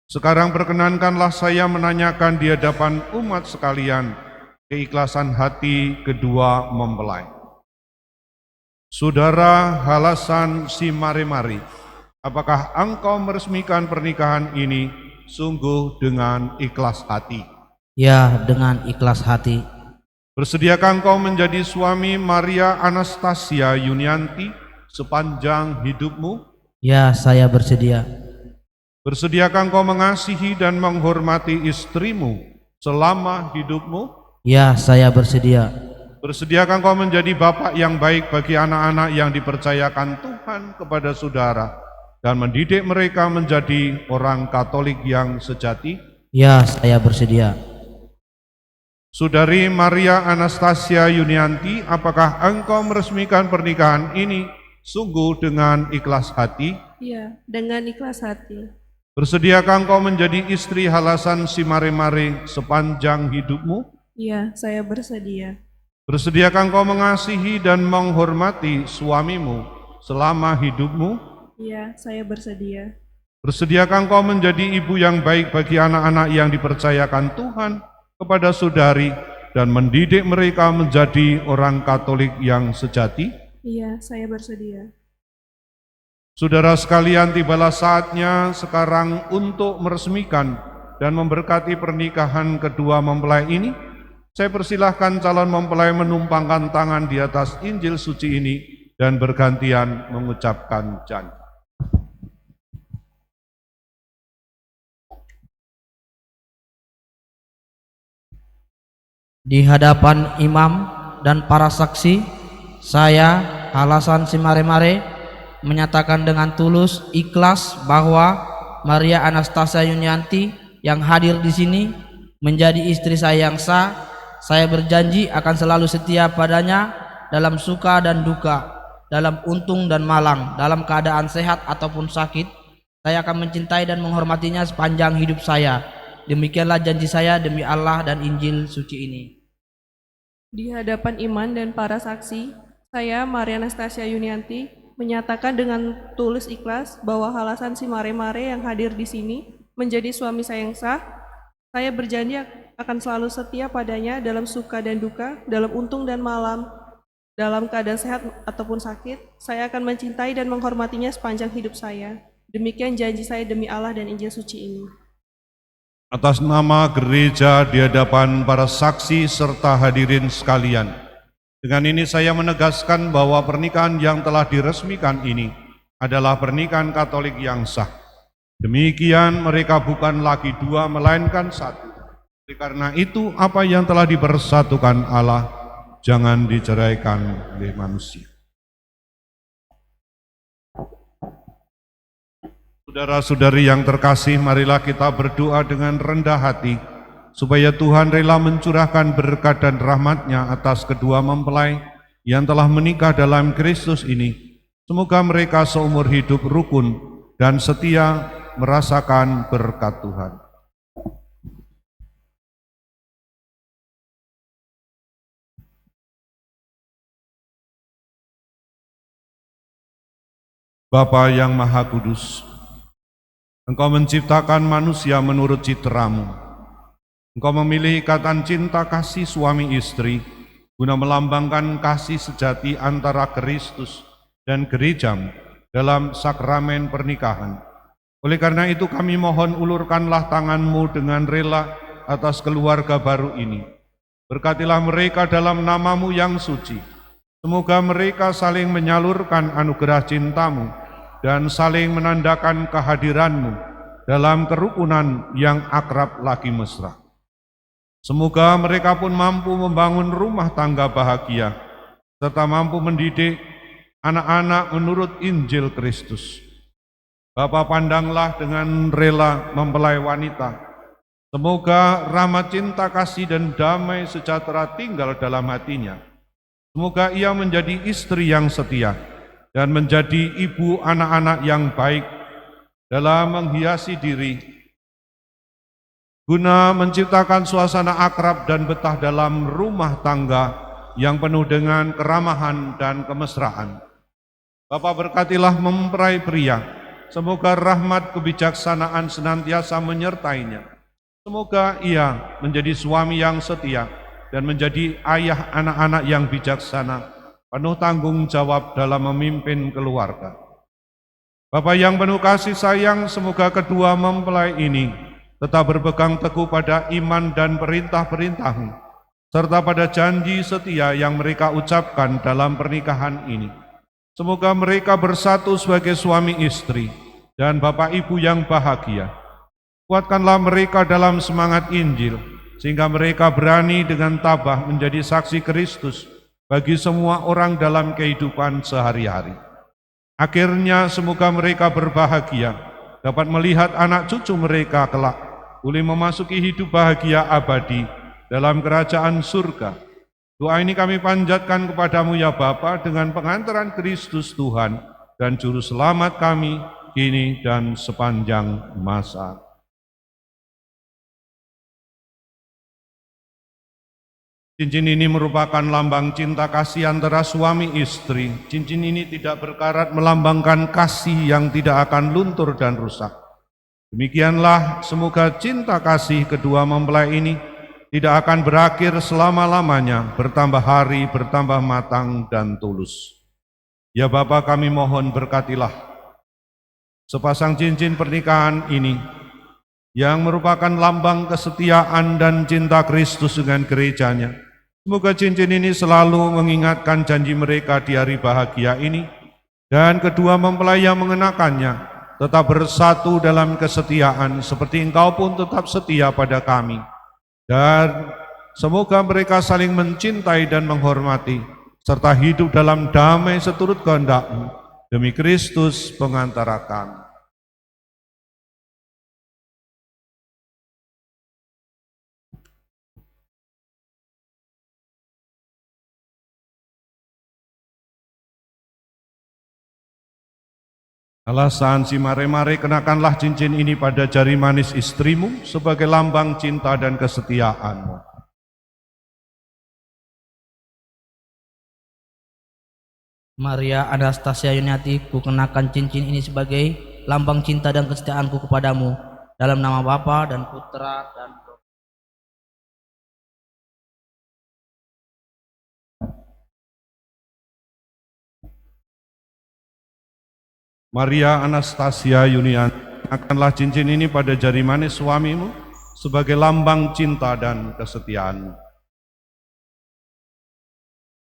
Sekarang perkenankanlah saya menanyakan di hadapan umat sekalian keikhlasan hati kedua mempelai. Saudara Halasan Simare-Mare, apakah engkau meresmikan pernikahan ini sungguh dengan ikhlas hati?
Ya, dengan ikhlas hati.
Bersediakah engkau menjadi suami Maria Anastasia Yunianti sepanjang hidupmu?
Ya, saya bersedia.
Bersediakah engkau mengasihi dan menghormati istrimu selama hidupmu?
Ya, saya bersedia.
Bersediakah engkau menjadi bapak yang baik bagi anak-anak yang dipercayakan Tuhan kepada saudara dan mendidik mereka menjadi orang Katolik yang sejati?
Ya, saya bersedia.
Saudari Maria Anastasia Yunianti, apakah engkau meresmikan pernikahan ini sungguh dengan ikhlas hati?
Ya, dengan ikhlas hati.
Bersediakah engkau menjadi istri Halasan Simare-Mare sepanjang hidupmu?
Ya, saya bersedia.
Bersediakah engkau mengasihi dan menghormati suamimu selama hidupmu?
Ya, saya bersedia.
Bersediakah engkau menjadi ibu yang baik bagi anak-anak yang dipercayakan Tuhan kepada saudari dan mendidik mereka menjadi orang Katolik yang sejati?
Iya, saya bersedia.
Saudara sekalian, tibalah saatnya sekarang untuk meresmikan dan memberkati pernikahan kedua mempelai ini. Saya persilahkan calon mempelai menumpangkan tangan di atas Injil suci ini dan bergantian mengucapkan janji.
Di hadapan imam dan para saksi, saya, Halasan Simare-Mare, menyatakan dengan tulus ikhlas bahwa Maria Anastasia Yunianti yang hadir di sini menjadi istri saya yang sah. Saya berjanji akan selalu setia padanya dalam suka dan duka, dalam untung dan malang, dalam keadaan sehat ataupun sakit. Saya akan mencintai dan menghormatinya sepanjang hidup saya. Demikianlah janji saya demi Allah dan Injil suci ini.
Di hadapan iman dan para saksi, saya, Maria Anastasia Yunianti, menyatakan dengan tulus ikhlas bahwa Halasan si Mare-Mare yang hadir di sini menjadi suami saya yang sah. Saya berjanji akan selalu setia padanya dalam suka dan duka, dalam untung dan malam, dalam keadaan sehat ataupun sakit. Saya akan mencintai dan menghormatinya sepanjang hidup saya. Demikian janji saya demi Allah dan Injil suci ini.
Atas nama gereja di hadapan para saksi serta hadirin sekalian, dengan ini saya menegaskan bahwa pernikahan yang telah diresmikan ini adalah pernikahan Katolik yang sah. Demikian mereka bukan lagi dua melainkan satu. Karena itu apa yang telah dipersatukan Allah jangan diceraikan oleh manusia. Saudara-saudari yang terkasih, marilah kita berdoa dengan rendah hati supaya Tuhan rela mencurahkan berkat dan rahmat-Nya atas kedua mempelai yang telah menikah dalam Kristus ini. Semoga mereka seumur hidup rukun dan setia merasakan berkat Tuhan. Bapa yang Maha Kudus, Engkau menciptakan manusia menurut citra-Mu. Engkau memilih ikatan cinta kasih suami istri guna melambangkan kasih sejati antara Kristus dan gereja-Mu dalam sakramen pernikahan. Oleh karena itu kami mohon ulurkanlah tangan-Mu dengan rela atas keluarga baru ini. Berkatilah mereka dalam nama-Mu yang suci. Semoga mereka saling menyalurkan anugerah cinta-Mu dan saling menandakan kehadiran-Mu dalam kerukunan yang akrab lagi mesra. Semoga mereka pun mampu membangun rumah tangga bahagia, serta mampu mendidik anak-anak menurut Injil Kristus. Bapa, pandanglah dengan rela mempelai wanita. Semoga rahmat cinta kasih dan damai sejahtera tinggal dalam hatinya. Semoga ia menjadi istri yang setia dan menjadi ibu anak-anak yang baik dalam menghiasi diri, guna menciptakan suasana akrab dan betah dalam rumah tangga yang penuh dengan keramahan dan kemesraan. Bapa, berkatilah mempelai pria. Semoga rahmat kebijaksanaan senantiasa menyertainya. Semoga ia menjadi suami yang setia dan menjadi ayah anak-anak yang bijaksana, penuh tanggung jawab dalam memimpin keluarga. Bapa yang penuh kasih sayang, semoga kedua mempelai ini tetap berpegang teguh pada iman dan perintah-perintah-Mu, serta pada janji setia yang mereka ucapkan dalam pernikahan ini. Semoga mereka bersatu sebagai suami istri dan Bapak Ibu yang bahagia. Kuatkanlah mereka dalam semangat Injil, sehingga mereka berani dengan tabah menjadi saksi Kristus bagi semua orang dalam kehidupan sehari-hari. Akhirnya semoga mereka berbahagia, dapat melihat anak cucu mereka kelak boleh memasuki hidup bahagia abadi dalam kerajaan surga. Doa ini kami panjatkan kepadamu ya Bapa, dengan pengantaran Kristus Tuhan dan Juru Selamat kami, kini dan sepanjang masa. Cincin ini merupakan lambang cinta kasih antara suami istri. Cincin ini tidak berkarat melambangkan kasih yang tidak akan luntur dan rusak. Demikianlah semoga cinta kasih kedua mempelai ini tidak akan berakhir selama-lamanya, bertambah hari, bertambah matang dan tulus. Ya Bapa, kami mohon berkatilah sepasang cincin pernikahan ini yang merupakan lambang kesetiaan dan cinta Kristus dengan gerejanya. Semoga cincin ini selalu mengingatkan janji mereka di hari bahagia ini, dan kedua mempelai yang mengenakannya tetap bersatu dalam kesetiaan seperti Engkau pun tetap setia pada kami. Dan semoga mereka saling mencintai dan menghormati, serta hidup dalam damai seturut kehendak-Mu, demi Kristus pengantara kami. Alasan si mare-mare, kenakanlah cincin ini pada jari manis istrimu sebagai lambang cinta dan kesetiaanmu.
Maria Anastasia Yuniati, ku kenakan cincin ini sebagai lambang cinta dan kesetiaanku kepadamu, dalam nama Bapa dan Putra dan Roh.
Maria Anastasia Yuniati, kenakanlah cincin ini pada jari manis suamimu sebagai lambang cinta dan kesetiaanmu.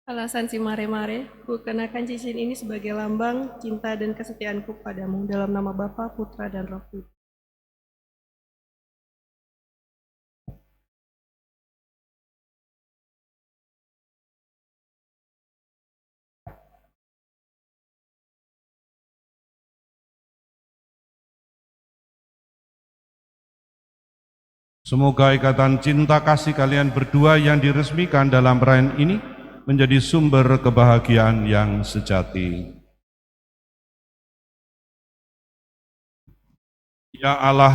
Alasan si mare-mare, ku kenakan cincin ini sebagai lambang cinta dan kesetiaanku padamu, dalam nama Bapa, Putra, dan Roh Kudus.
Semoga ikatan cinta kasih kalian berdua yang diresmikan dalam perayaan ini menjadi sumber kebahagiaan yang sejati. Ya Allah,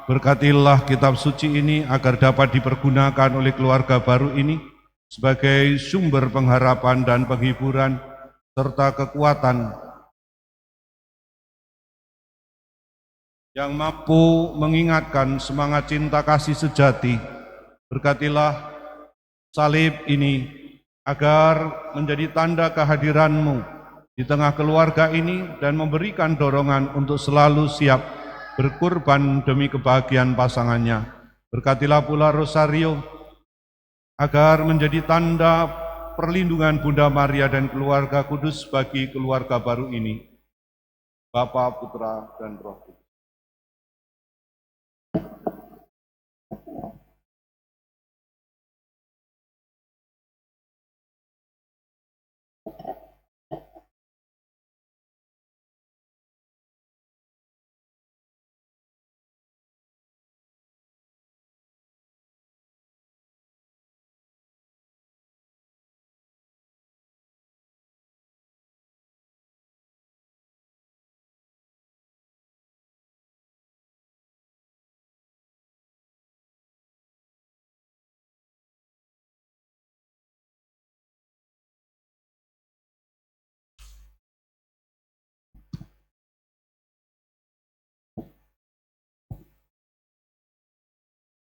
berkatilah kitab suci ini agar dapat dipergunakan oleh keluarga baru ini sebagai sumber pengharapan dan penghiburan serta kekuatan yang mampu mengingatkan semangat cinta kasih sejati. Berkatilah salib ini agar menjadi tanda kehadiran-Mu di tengah keluarga ini dan memberikan dorongan untuk selalu siap berkorban demi kebahagiaan pasangannya. Berkatilah pula Rosario agar menjadi tanda perlindungan Bunda Maria dan keluarga kudus bagi keluarga baru ini. Bapa, Putra, dan Roh Kudus.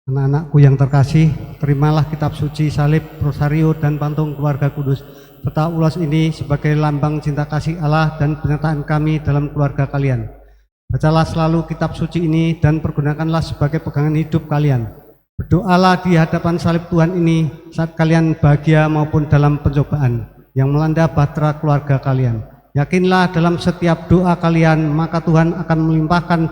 Anak-anakku yang terkasih, terimalah kitab suci, salib, rosario, dan patung keluarga kudus, serta ulas ini sebagai lambang cinta kasih Allah dan penyertaan kami dalam keluarga kalian. Bacalah selalu kitab suci ini dan pergunakanlah sebagai pegangan hidup kalian. Berdoalah di hadapan salib Tuhan ini saat kalian bahagia maupun dalam pencobaan yang melanda bahtera keluarga kalian. Yakinlah dalam setiap doa kalian, maka Tuhan akan melimpahkan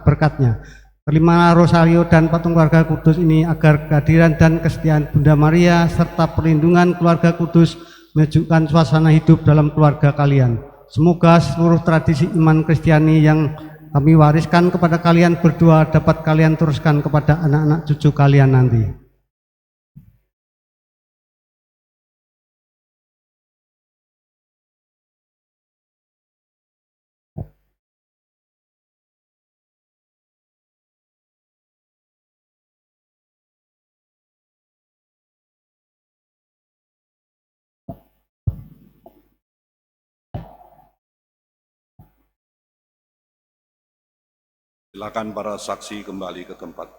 berkat-Nya. Terimalah rosario dan patung keluarga kudus ini agar kehadiran dan kesetiaan Bunda Maria serta perlindungan keluarga kudus menunjukkan suasana hidup dalam keluarga kalian. Semoga seluruh tradisi iman Kristiani yang kami wariskan kepada kalian berdua dapat kalian teruskan kepada anak-anak cucu kalian nanti.
Silakan para saksi kembali ke tempat.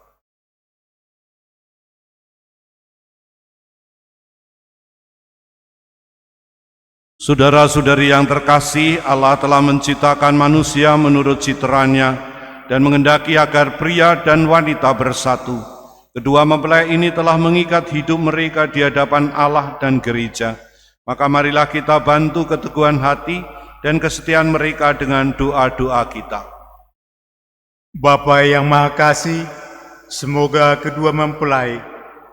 Saudara-saudari yang terkasih, Allah telah menciptakan manusia menurut citranya dan menghendaki agar pria dan wanita bersatu. Kedua mempelai ini telah mengikat hidup mereka di hadapan Allah dan gereja. Maka marilah kita bantu keteguhan hati dan kesetiaan mereka dengan doa-doa kita.
Bapa yang Maha Kasih, semoga kedua mempelai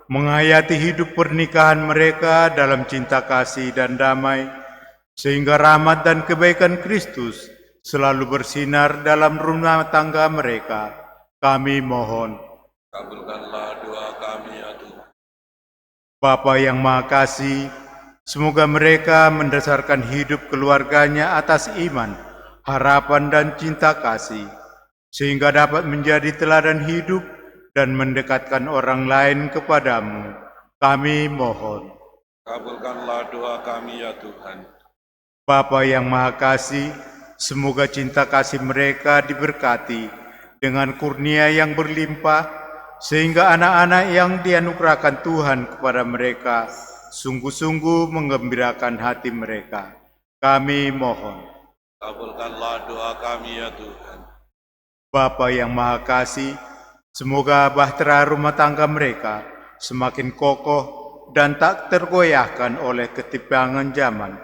menghayati hidup pernikahan mereka dalam cinta kasih dan damai, sehingga rahmat dan kebaikan Kristus selalu bersinar dalam rumah tangga mereka. Kami mohon.
Kabulkanlah doa kami ya Tuhan.
Bapa yang Maha Kasih, semoga mereka mendasarkan hidup keluarganya atas iman, harapan dan cinta kasih, sehingga dapat menjadi teladan hidup dan mendekatkan orang lain kepadamu. Kami mohon.
Kabulkanlah doa kami ya Tuhan.
Bapa yang Maha Kasih, semoga cinta kasih mereka diberkati dengan kurnia yang berlimpah, sehingga anak-anak yang dianugerahkan Tuhan kepada mereka sungguh-sungguh menggembirakan hati mereka. Kami mohon.
Kabulkanlah doa kami ya Tuhan.
Bapa yang Maha Kasih, semoga bahtera rumah tangga mereka semakin kokoh dan tak tergoyahkan oleh ketimpangan zaman,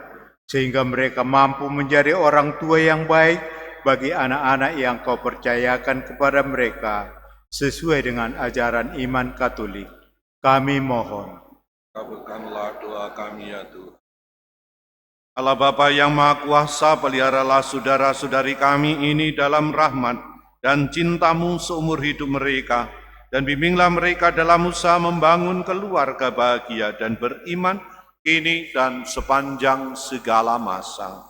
sehingga mereka mampu menjadi orang tua yang baik bagi anak-anak yang Kau percayakan kepada mereka, sesuai dengan ajaran iman Katolik. Kami mohon.
Kabulkanlah doa kami ya Tuhan. Allah Bapa yang Maha Kuasa, peliharalah saudara-saudari kami ini dalam rahmat dan cinta-Mu seumur hidup mereka, dan bimbinglah mereka dalam usaha membangun keluarga bahagia dan beriman kini dan sepanjang segala masa.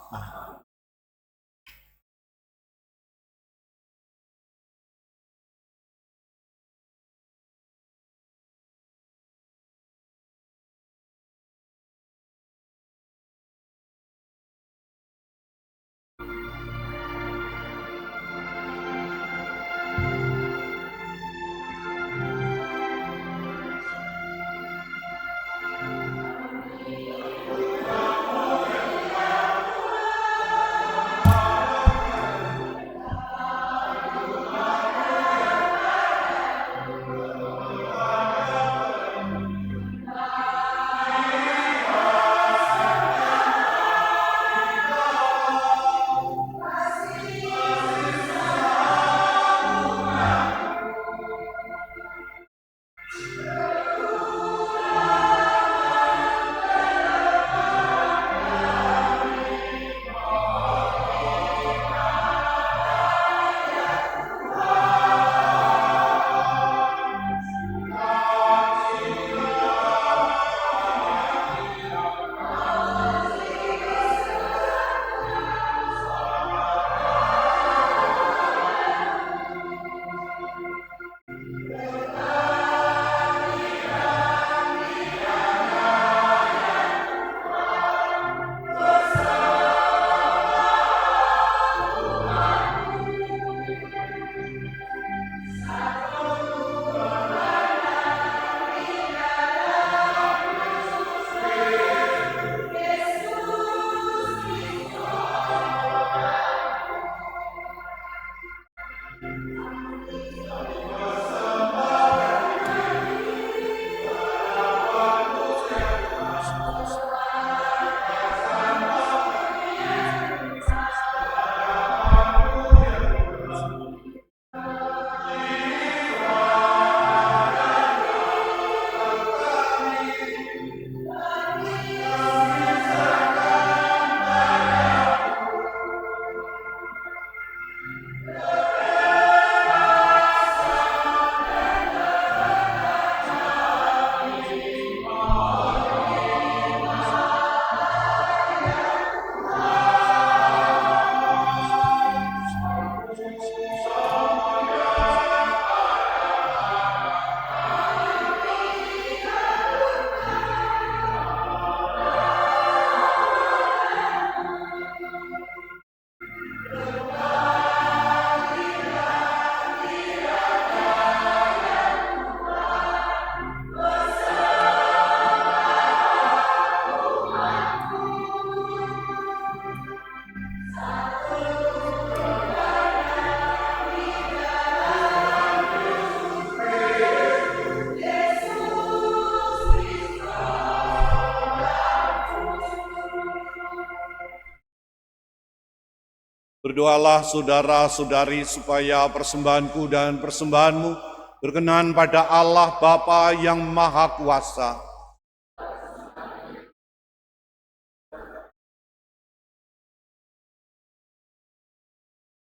Berdoalah saudara-saudari supaya persembahanku dan persembahanmu berkenan pada Allah Bapa yang Maha Kuasa.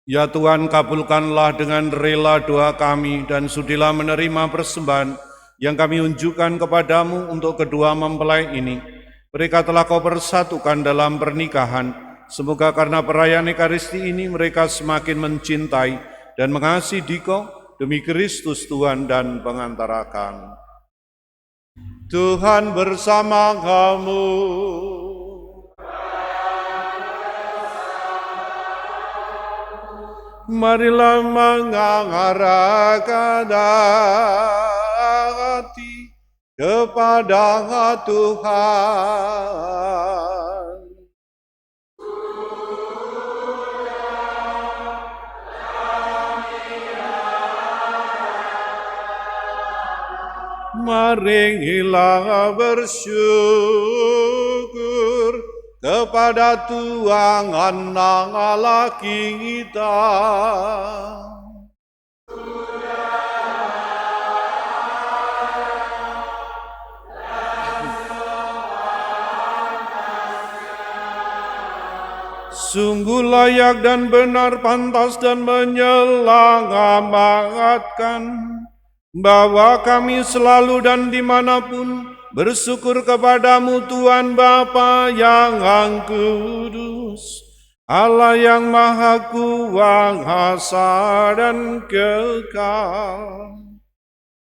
Ya Tuhan, kabulkanlah dengan rela doa kami dan sudilah menerima persembahan yang kami unjukkan kepadamu untuk kedua mempelai ini. Mereka telah Kau persatukan dalam pernikahan, Semoga karena perayaan Ekaristi ini mereka semakin mencintai dan mengasihi Dikau demi Kristus Tuhan dan pengantara kami. Tuhan bersama kamu. Marilah mengarahkan hati kepada Tuhan. Marilah bersyukur kepada Tuhan Allah kita. Sungguh layak dan benar, pantas dan menyelamatkan bahwa kami selalu dan dimanapun bersyukur kepadamu Tuhan Bapa yang kudus, Allah yang maha kuasa dan kekal.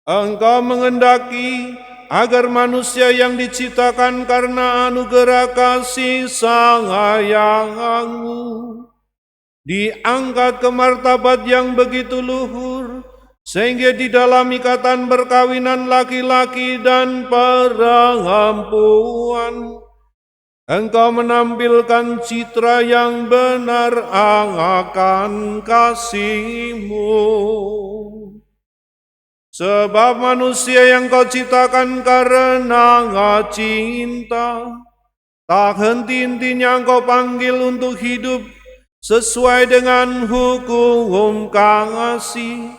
Engkau mengendaki agar manusia yang diciptakan karena anugerah kasih sayangmu diangkat ke martabat yang begitu luhur, sehingga di dalam ikatan perkawinan laki-laki dan perempuan Engkau menampilkan citra yang benar akan kasih-Mu. Sebab manusia yang Kau ciptakan karena cinta, tak henti-hentinya Engkau panggil untuk hidup sesuai dengan hukum kasih,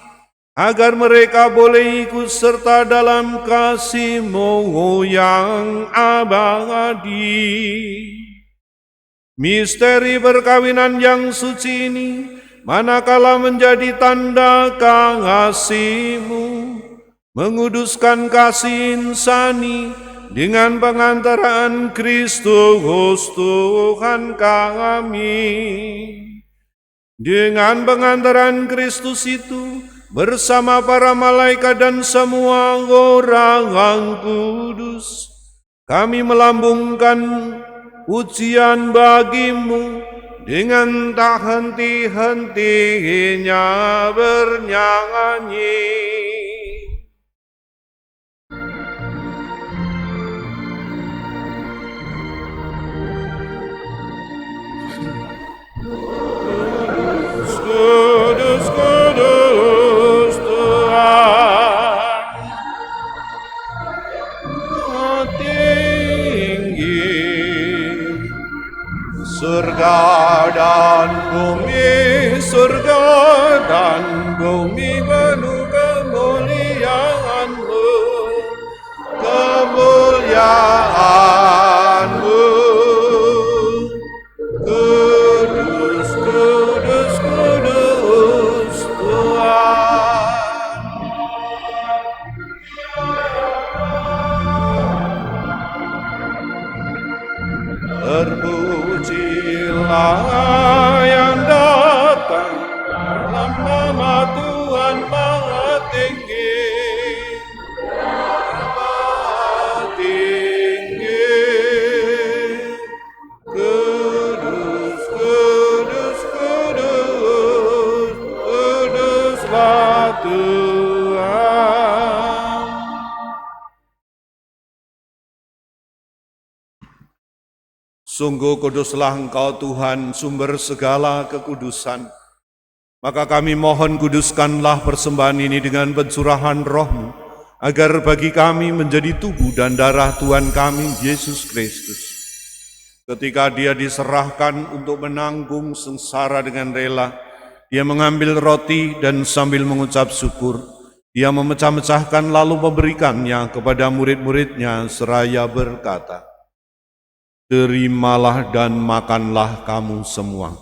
agar mereka boleh ikut serta dalam kasih-Mu yang abadi. Misteri perkawinan yang suci ini manakala menjadi tanda kasih-Mu, menguduskan kasih insani dengan pengantaraan Kristus Tuhan kami. Dengan pengantaran Kristus itu, bersama para malaikat dan semua orang kudus, kami melambungkan pujian bagi-Mu dengan tak henti-hentinya bernyanyi. Kudus, kudus Tuhan, tinggi surga dan bumi, surga dan bumi penuh kemuliaan-Mu, kemuliaan-Mu. Kudus, kudus, kudus Tuhan. Terpujilah yang datang dalam nama Tuhan Maha Tinggi, Maha Tinggi. Kudus, kudus, kudus, kuduslah Tuhan. Sungguh kuduslah Engkau Tuhan, sumber segala kekudusan. Maka kami mohon kuduskanlah persembahan ini dengan pencurahan Roh-Mu, agar bagi kami menjadi tubuh dan darah Tuhan kami, Yesus Kristus. Ketika Dia diserahkan untuk menanggung sengsara dengan rela, Dia mengambil roti dan sambil mengucap syukur, Dia memecah-mecahkan lalu memberikannya kepada murid-muridnya seraya berkata, "Terimalah dan makanlah kamu semua.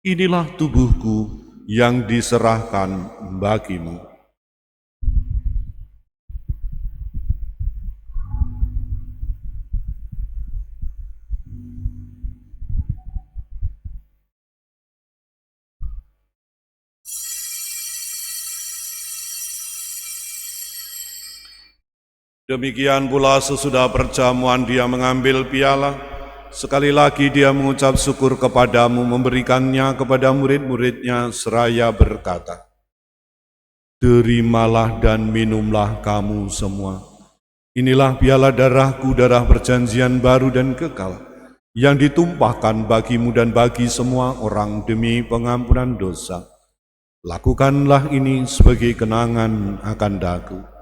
Inilah tubuhku yang diserahkan bagimu." Demikian pula sesudah perjamuan dia mengambil piala, sekali lagi dia mengucap syukur kepadamu, memberikannya kepada murid-muridnya seraya berkata, "Terimalah dan minumlah kamu semua. Inilah piala darahku, darah perjanjian baru dan kekal, yang ditumpahkan bagimu dan bagi semua orang demi pengampunan dosa. Lakukanlah ini sebagai kenangan akan daku."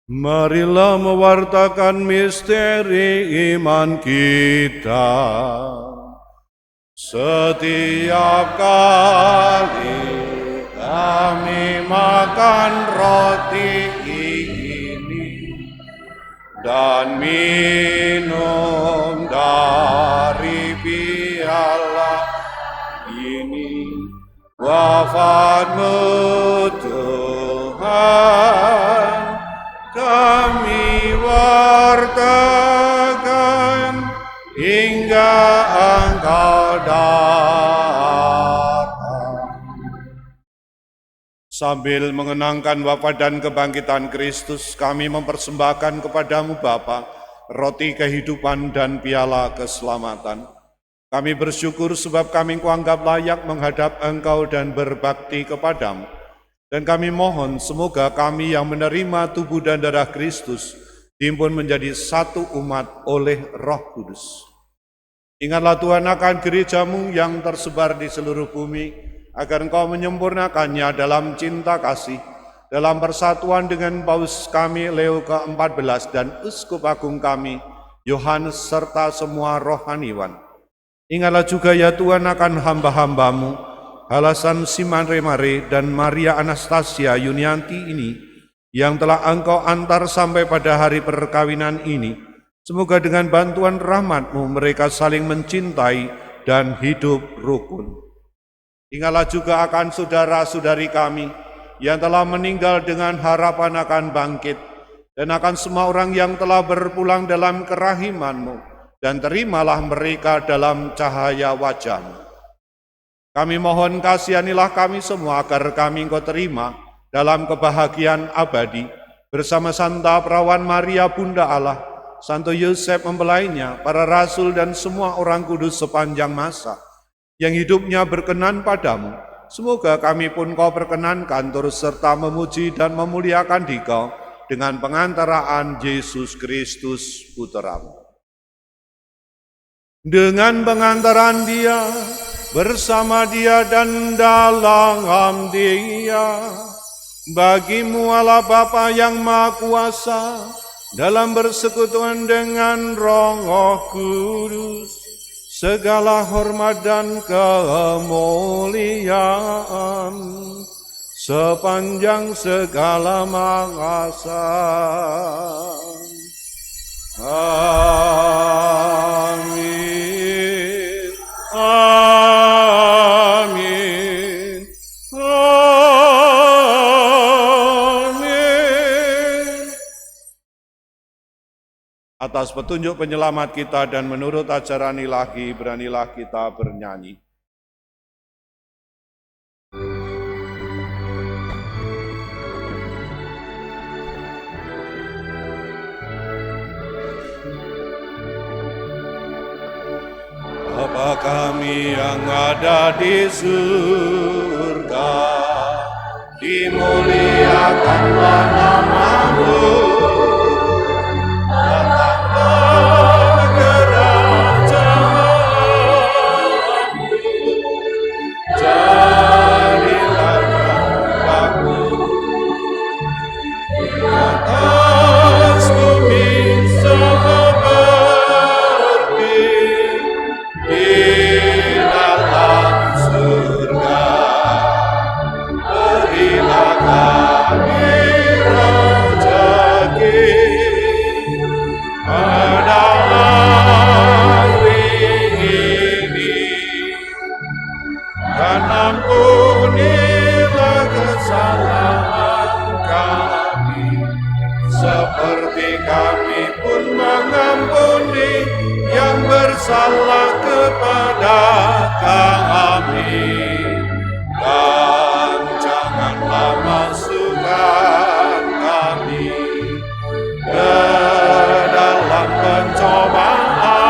Marilah mewartakan misteri iman kita. Setiap kali kami makan roti ini dan minum dari piala ini, wafat-Mu Tuhan kami wartakan hingga Engkau datang. Sambil mengenangkan wafat dan kebangkitan Kristus, kami mempersembahkan kepadamu Bapa, roti kehidupan dan piala keselamatan. Kami bersyukur sebab kami kuanggap layak menghadap Engkau dan berbakti kepadamu. Dan kami mohon semoga kami yang menerima tubuh dan darah Kristus dihimpun menjadi satu umat oleh Roh Kudus. Ingatlah Tuhan akan gereja-Mu yang tersebar di seluruh bumi, agar Engkau menyempurnakannya dalam cinta kasih, dalam persatuan dengan Paus kami Leo ke-14 dan Uskup Agung kami Yohanes serta semua rohaniwan. Ingatlah juga ya Tuhan akan hamba-hamba-Mu, Halasan Simaremare dan Maria Anastasia Yunianti ini, yang telah Engkau antar sampai pada hari perkawinan ini. Semoga dengan bantuan rahmat-Mu mereka saling mencintai dan hidup rukun. Ingatlah juga akan saudara-saudari kami yang telah meninggal dengan harapan akan bangkit, dan akan semua orang yang telah berpulang dalam kerahiman-Mu, dan terimalah mereka dalam cahaya wajah-Mu. Kami mohon kasihanilah kami semua agar kami Engkau terima dalam kebahagiaan abadi bersama Santa Perawan Maria Bunda Allah, Santo Yosef mempelainya, para rasul dan semua orang kudus sepanjang masa yang hidupnya berkenan padamu. Semoga kami pun Kau perkenankan terus serta memuji dan memuliakan Dikau dengan pengantaraan Yesus Kristus Putra-Mu. Dengan pengantaran Dia, bersama Dia dan dalam Dia, bagi-Mu Allah Bapa yang Maha Kuasa, dalam persekutuan dengan Roh Kudus, segala hormat dan kemuliaan sepanjang segala masa. Amin. Amin. Amin. Atas petunjuk penyelamat kita dan menurut ajaran ilahi, beranilah kita bernyanyi. Bapa kami yang ada di surga, dimuliakanlah nama-Mu, datanglah kerajaan-Mu, jadilah kehendak-Mu di atas bumi seperti di dalam surga. Berilah kami rezeki pada hari ini, dan salah kepada kami, dan janganlah masukkan kami ke dalam pencobaan,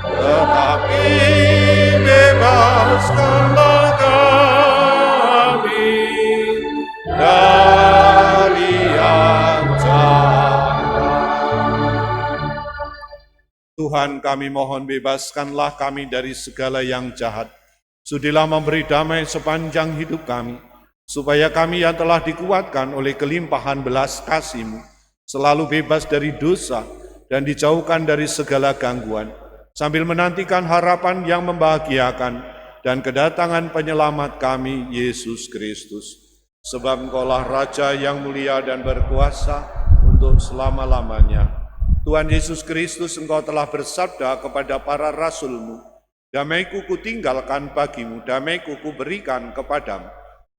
tetapi bebaskanlah kami dari yang jahat. Tuhan, kami mohon bebaskanlah kami dari segala yang jahat. Sudilah memberi damai sepanjang hidup kami, supaya kami yang telah dikuatkan oleh kelimpahan belas kasih-Mu selalu bebas dari dosa dan dijauhkan dari segala gangguan, sambil menantikan harapan yang membahagiakan dan kedatangan penyelamat kami, Yesus Kristus. Sebab Engkaulah Raja yang mulia dan berkuasa untuk selama-lamanya. Tuhan Yesus Kristus, Engkau telah bersabda kepada para rasul-Mu, damai-Ku kutinggalkan bagimu, damai-Ku kuberikan kepadamu.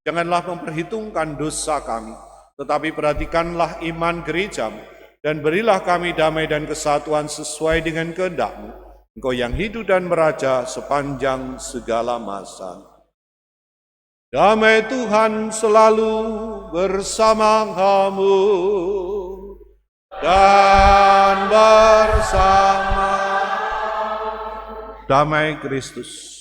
Janganlah memperhitungkan dosa kami, tetapi perhatikanlah iman gereja-Mu, dan berilah kami damai dan kesatuan sesuai dengan kehendak-Mu. Engkau yang hidup dan meraja sepanjang segala masa. Damai Tuhan selalu bersama kamu dan bersama damai Kristus.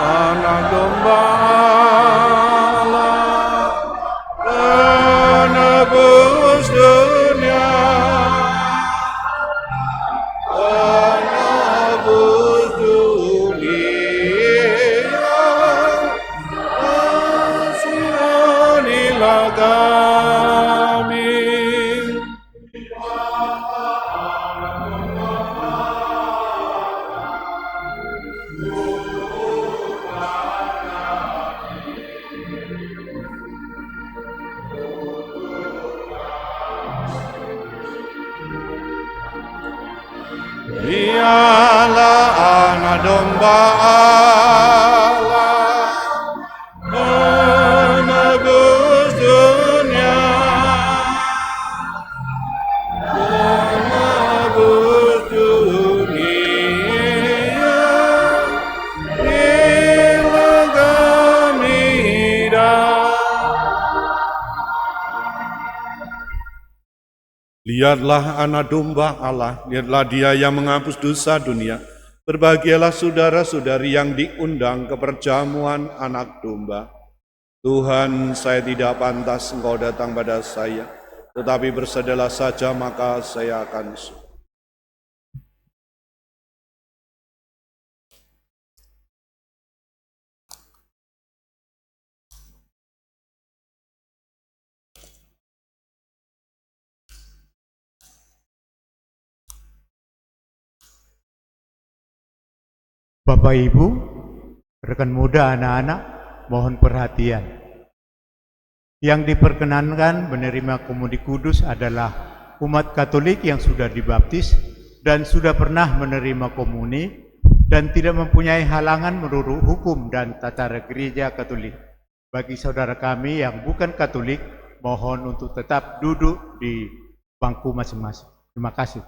Anak domba Allah, penebus dunia, penebus dunia, kasihanilah kami. Dialah anak domba Allah, penebus dunia, penebus dunia, bila kami hidup. Lihatlah anak domba Allah, lihatlah Dia yang menghapus dosa dunia. Berbahagialah saudara-saudari yang diundang ke perjamuan anak domba. Tuhan, saya tidak pantas Engkau datang pada saya, tetapi bersabdalah saja maka saya akan sembuh.
Bapak Ibu, rekan muda, anak-anak, mohon perhatian. Yang diperkenankan menerima komuni kudus adalah umat Katolik yang sudah dibaptis dan sudah pernah menerima komuni dan tidak mempunyai halangan menurut hukum dan tata gereja Katolik. Bagi saudara kami yang bukan Katolik, mohon untuk tetap duduk di bangku masing-masing. Terima kasih.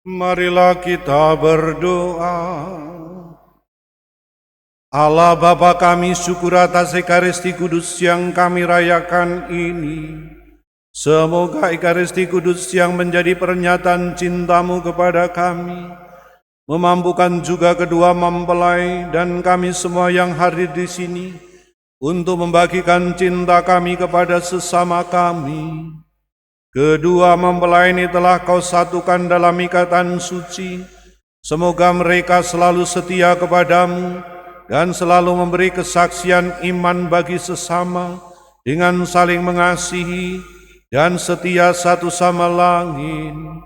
Marilah kita berdoa. Allah Bapa kami, syukur atas Ekaristi Kudus yang kami rayakan ini. Semoga Ekaristi Kudus yang menjadi pernyataan cinta-Mu kepada kami, memampukan juga kedua mempelai dan kami semua yang hadir di sini untuk membagikan cinta kami kepada sesama kami. Kedua mempelai ini telah Kau satukan dalam ikatan suci. Semoga mereka selalu setia kepadamu dan selalu memberi kesaksian iman bagi sesama dengan saling mengasihi dan setia satu sama lain.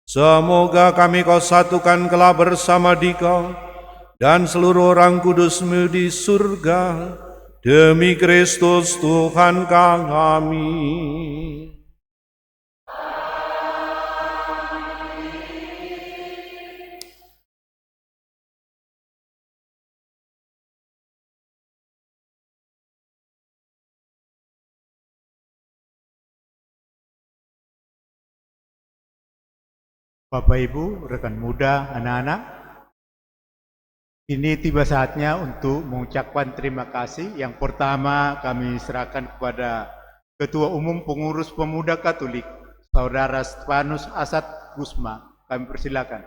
Semoga kami Kau satukan kelak bersama di Kau dan seluruh orang kudus-Mu di surga. Demi Kristus Tuhan kami.
Bapak Ibu, rekan muda, anak-anak, ini tiba saatnya untuk mengucapkan terima kasih. Yang pertama kami serahkan kepada Ketua Umum Pengurus Pemuda Katolik, Saudara Stefanus Asad Gusma. Kami persilakan.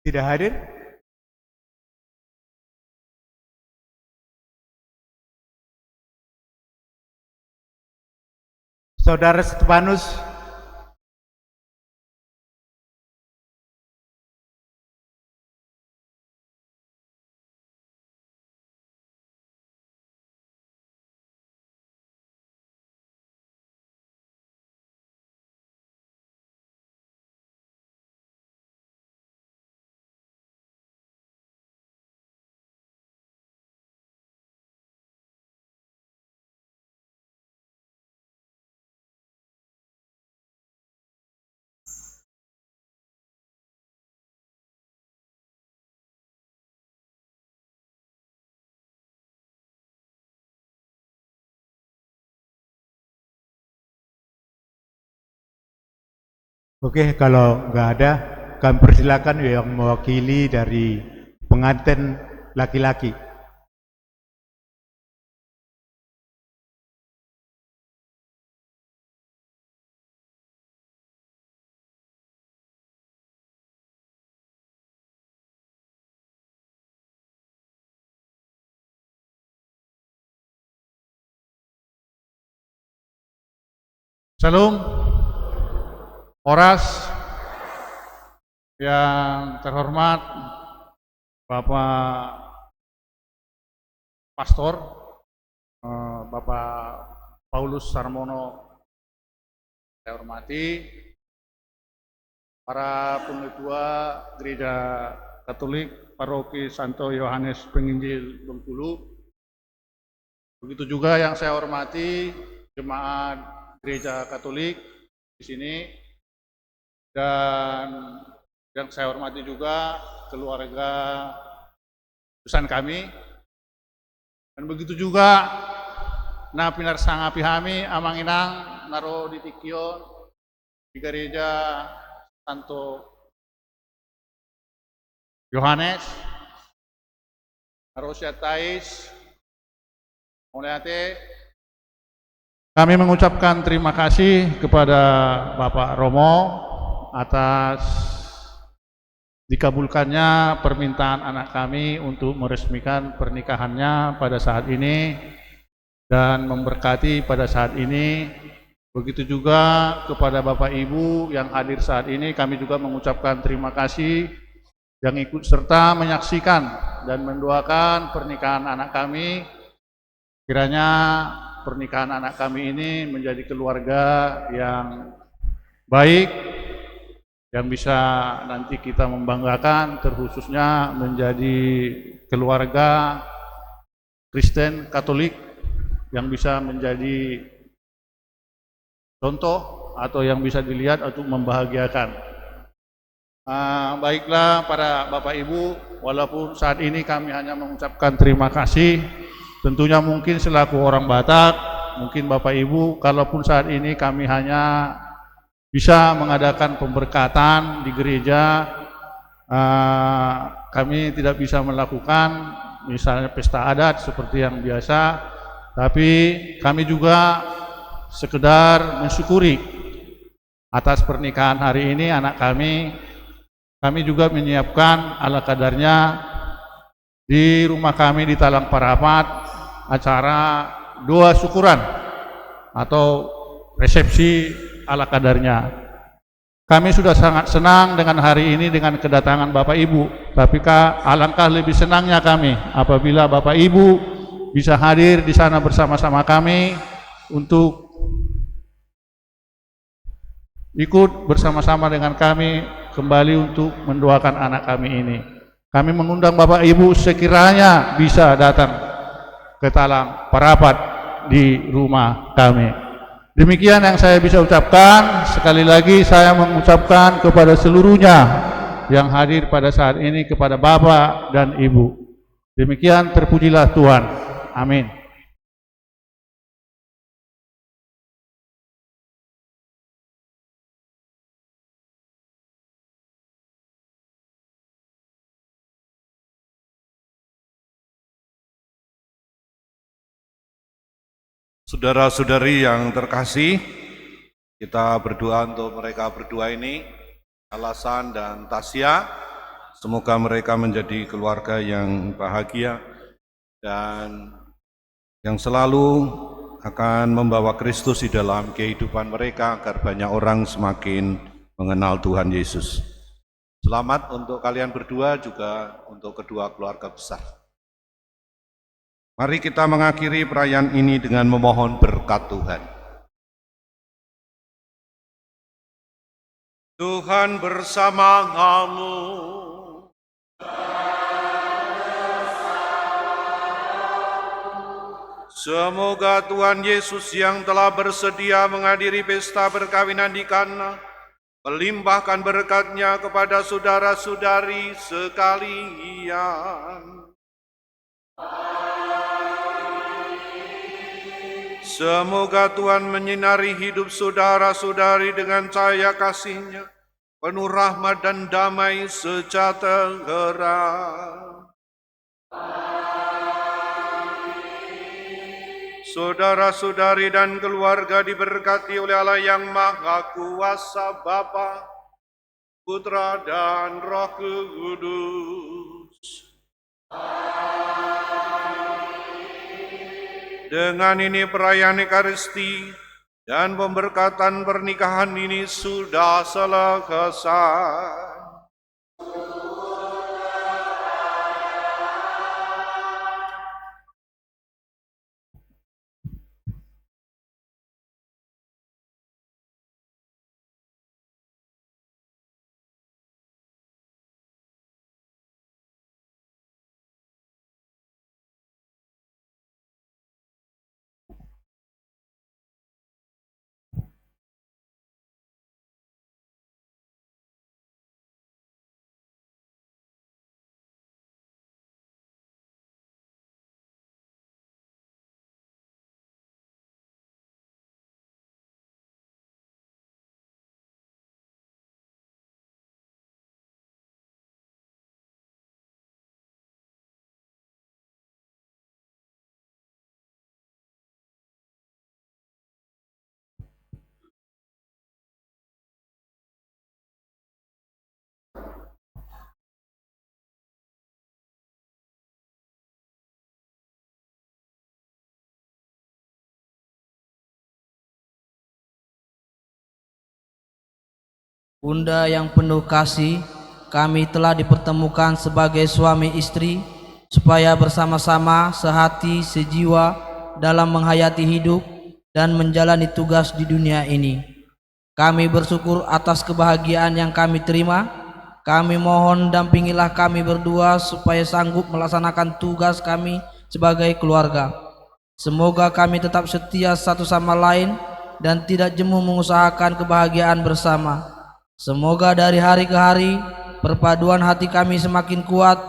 Tidak hadir? Saudara Stefanus, oke, kalau nggak ada, kami persilakan yang mewakili dari pengantin laki-laki.
Salam, Oras, yang terhormat Bapak Pastor, Bapak Paulus Sarmono, saya hormati, para pengetua Gereja Katolik Paroki Santo Yohanes Penginjil Bengkulu, begitu juga yang saya hormati jemaat Gereja Katolik di sini, dan yang saya hormati juga keluarga utusan kami, dan begitu juga na pinarsanga pihami amang inang naro di Tikion di Gereja Santo Yohanes naro siatais Mulyate. Kami mengucapkan terima kasih kepada Bapak Romo atas dikabulkannya permintaan anak kami untuk meresmikan pernikahannya pada saat ini dan memberkati pada saat ini. Begitu juga kepada Bapak Ibu yang hadir saat ini, kami juga mengucapkan terima kasih yang ikut serta menyaksikan dan mendoakan pernikahan anak kami. Kiranya pernikahan anak kami ini menjadi keluarga yang baik, yang bisa nanti kita membanggakan, terkhususnya menjadi keluarga Kristen Katolik yang bisa menjadi contoh atau yang bisa dilihat untuk membahagiakan. Baiklah para Bapak Ibu, walaupun saat ini kami hanya mengucapkan terima kasih, tentunya mungkin selaku orang Batak mungkin Bapak Ibu, kalaupun saat ini kami hanya bisa mengadakan pemberkatan di gereja, kami tidak bisa melakukan misalnya pesta adat seperti yang biasa, tapi kami juga sekedar mensyukuri atas pernikahan hari ini anak kami. Kami juga menyiapkan ala kadarnya di rumah kami di Talang Parapat acara doa syukuran atau resepsi ala kadarnya. Kami sudah sangat senang dengan hari ini dengan kedatangan Bapak Ibu, tapi alangkah lebih senangnya kami apabila Bapak Ibu bisa hadir di sana bersama-sama kami untuk ikut bersama-sama dengan kami kembali untuk mendoakan anak kami ini. Kami mengundang Bapak Ibu sekiranya bisa datang ke Talang Parapat di rumah kami. Demikian yang saya bisa ucapkan. Sekali lagi saya mengucapkan kepada seluruhnya yang hadir pada saat ini, kepada Bapak dan Ibu. Demikian, terpujilah Tuhan. Amin.
Saudara-saudari yang terkasih, kita berdoa untuk mereka berdua ini, Alasan dan Tasya. Semoga mereka menjadi keluarga yang bahagia dan yang selalu akan membawa Kristus di dalam kehidupan mereka agar banyak orang semakin mengenal Tuhan Yesus. Selamat untuk kalian berdua, juga untuk kedua keluarga besar. Mari kita mengakhiri perayaan ini dengan memohon berkat Tuhan. Tuhan bersama kamu. Semoga Tuhan Yesus yang telah bersedia menghadiri pesta perkawinan di Kana melimpahkan berkat-Nya kepada saudara-saudari sekalian. Semoga Tuhan menyinari hidup saudara-saudari dengan cahaya kasih-Nya, penuh rahmat dan damai sejahtera. Saudara-saudari dan keluarga diberkati oleh Allah yang Maha Kuasa, Bapa, Putra dan Roh Kudus. Dengan ini perayaan Ekaristi dan pemberkatan pernikahan ini sudah selesai.
Bunda yang penuh kasih, kami telah dipertemukan sebagai suami istri supaya bersama-sama sehati sejiwa dalam menghayati hidup dan menjalani tugas di dunia ini. Kami bersyukur atas kebahagiaan yang kami terima. Kami mohon dampingilah kami berdua supaya sanggup melaksanakan tugas kami sebagai keluarga. Semoga kami tetap setia satu sama lain dan tidak jemu mengusahakan kebahagiaan bersama. Semoga dari hari ke hari perpaduan hati kami semakin kuat,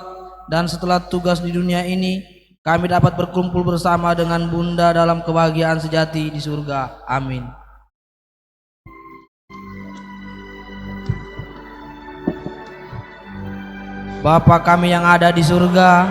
dan setelah tugas di dunia ini kami dapat berkumpul bersama dengan Bunda dalam kebahagiaan sejati di surga. Amin. Bapa kami yang ada di surga,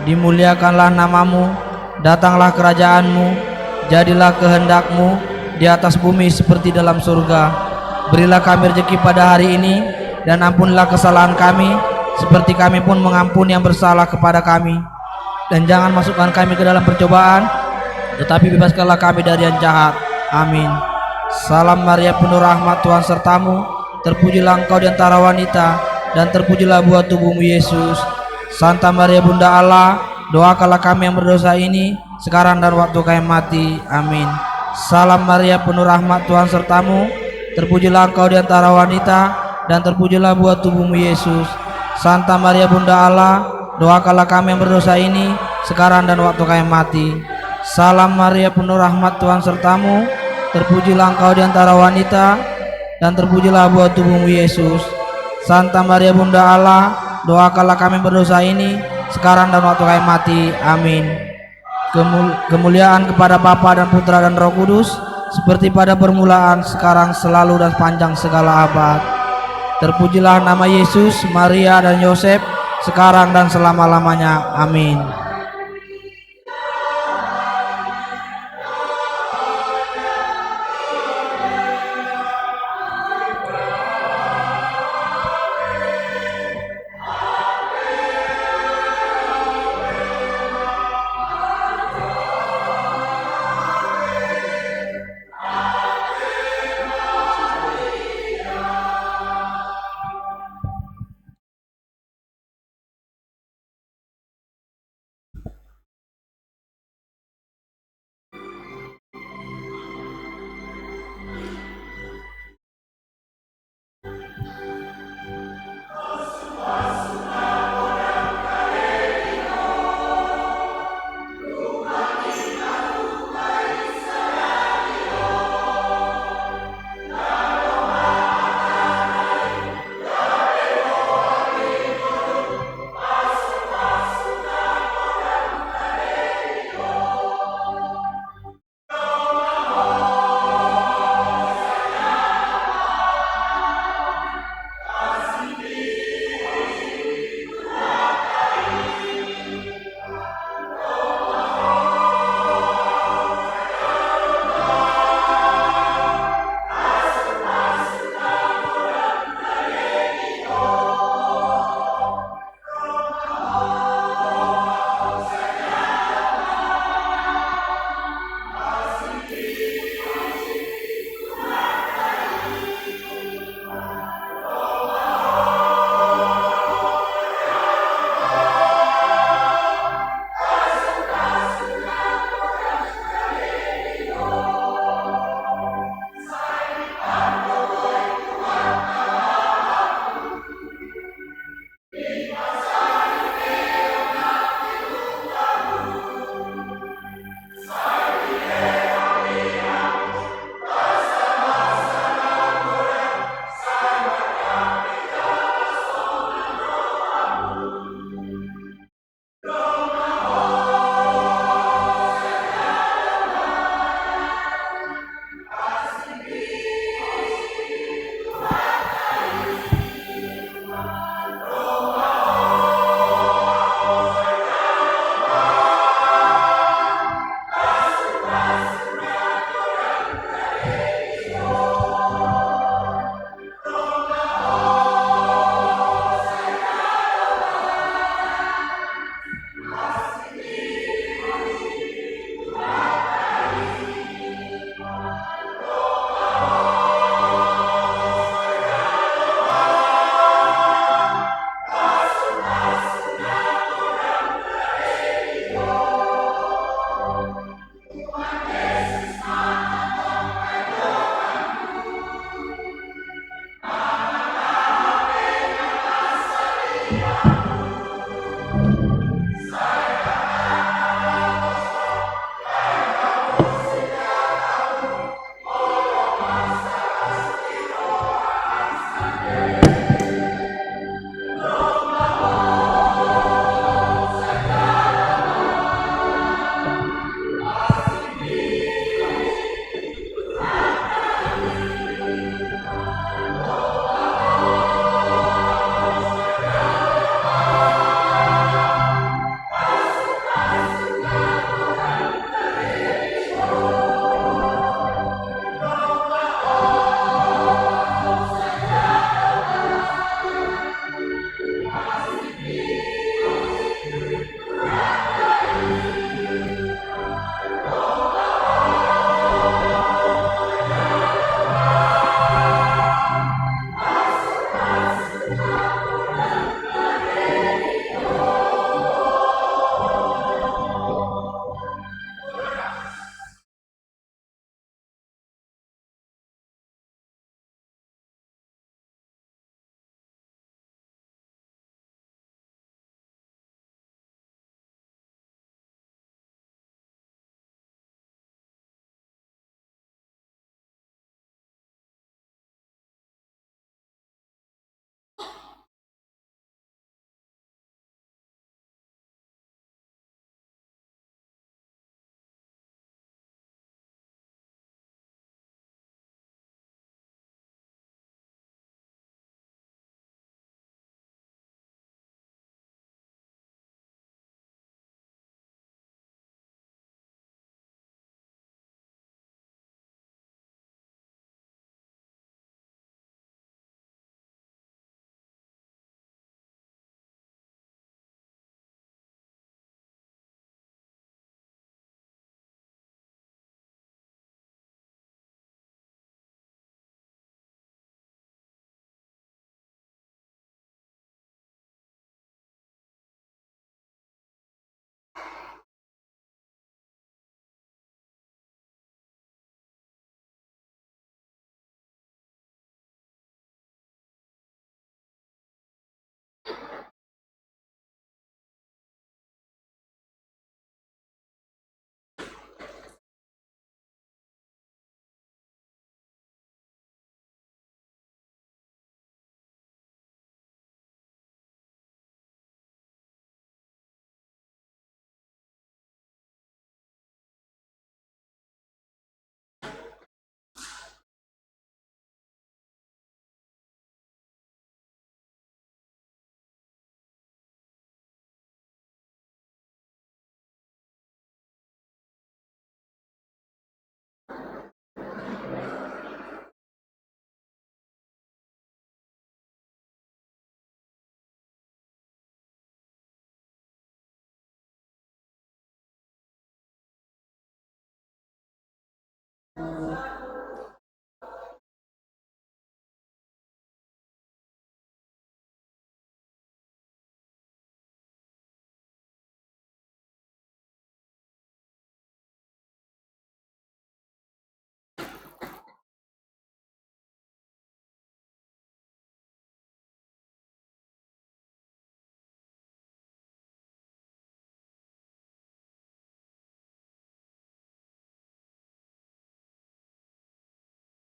dimuliakanlah namamu, datanglah kerajaanmu, jadilah kehendakmu di atas bumi seperti dalam surga. Berilah kami rezeki pada hari ini, dan ampunilah kesalahan kami, seperti kami pun mengampuni yang bersalah kepada kami. Dan jangan masukkan kami ke dalam percobaan, tetapi bebaskanlah kami dari yang jahat. Amin. Salam Maria, penuh rahmat, Tuhan sertamu, terpujilah engkau di antara wanita, dan terpujilah buah tubuhmu Yesus. Santa Maria Bunda Allah, doakanlah kami yang berdosa ini, sekarang dan waktu kami mati. Amin. Salam Maria, penuh rahmat, Tuhan sertamu, terpujilah engkau di antara wanita, dan terpujilah buah tubuhmu Yesus. Santa Maria Bunda Allah, doakanlah kami yang berdosa ini, sekarang dan waktu kami mati. Salam Maria, penuh rahmat, Tuhan sertamu, terpujilah engkau di antara wanita, dan terpujilah buah tubuhmu Yesus. Santa Maria Bunda Allah, doakanlah kami yang berdosa ini, sekarang dan waktu kami mati. Amin. Kemuliaan kepada Bapa dan Putra dan Roh Kudus, seperti pada permulaan, sekarang, selalu, dan sepanjang segala abad. Terpujilah nama Yesus, Maria, dan Yosef, sekarang dan selama-lamanya. Amin.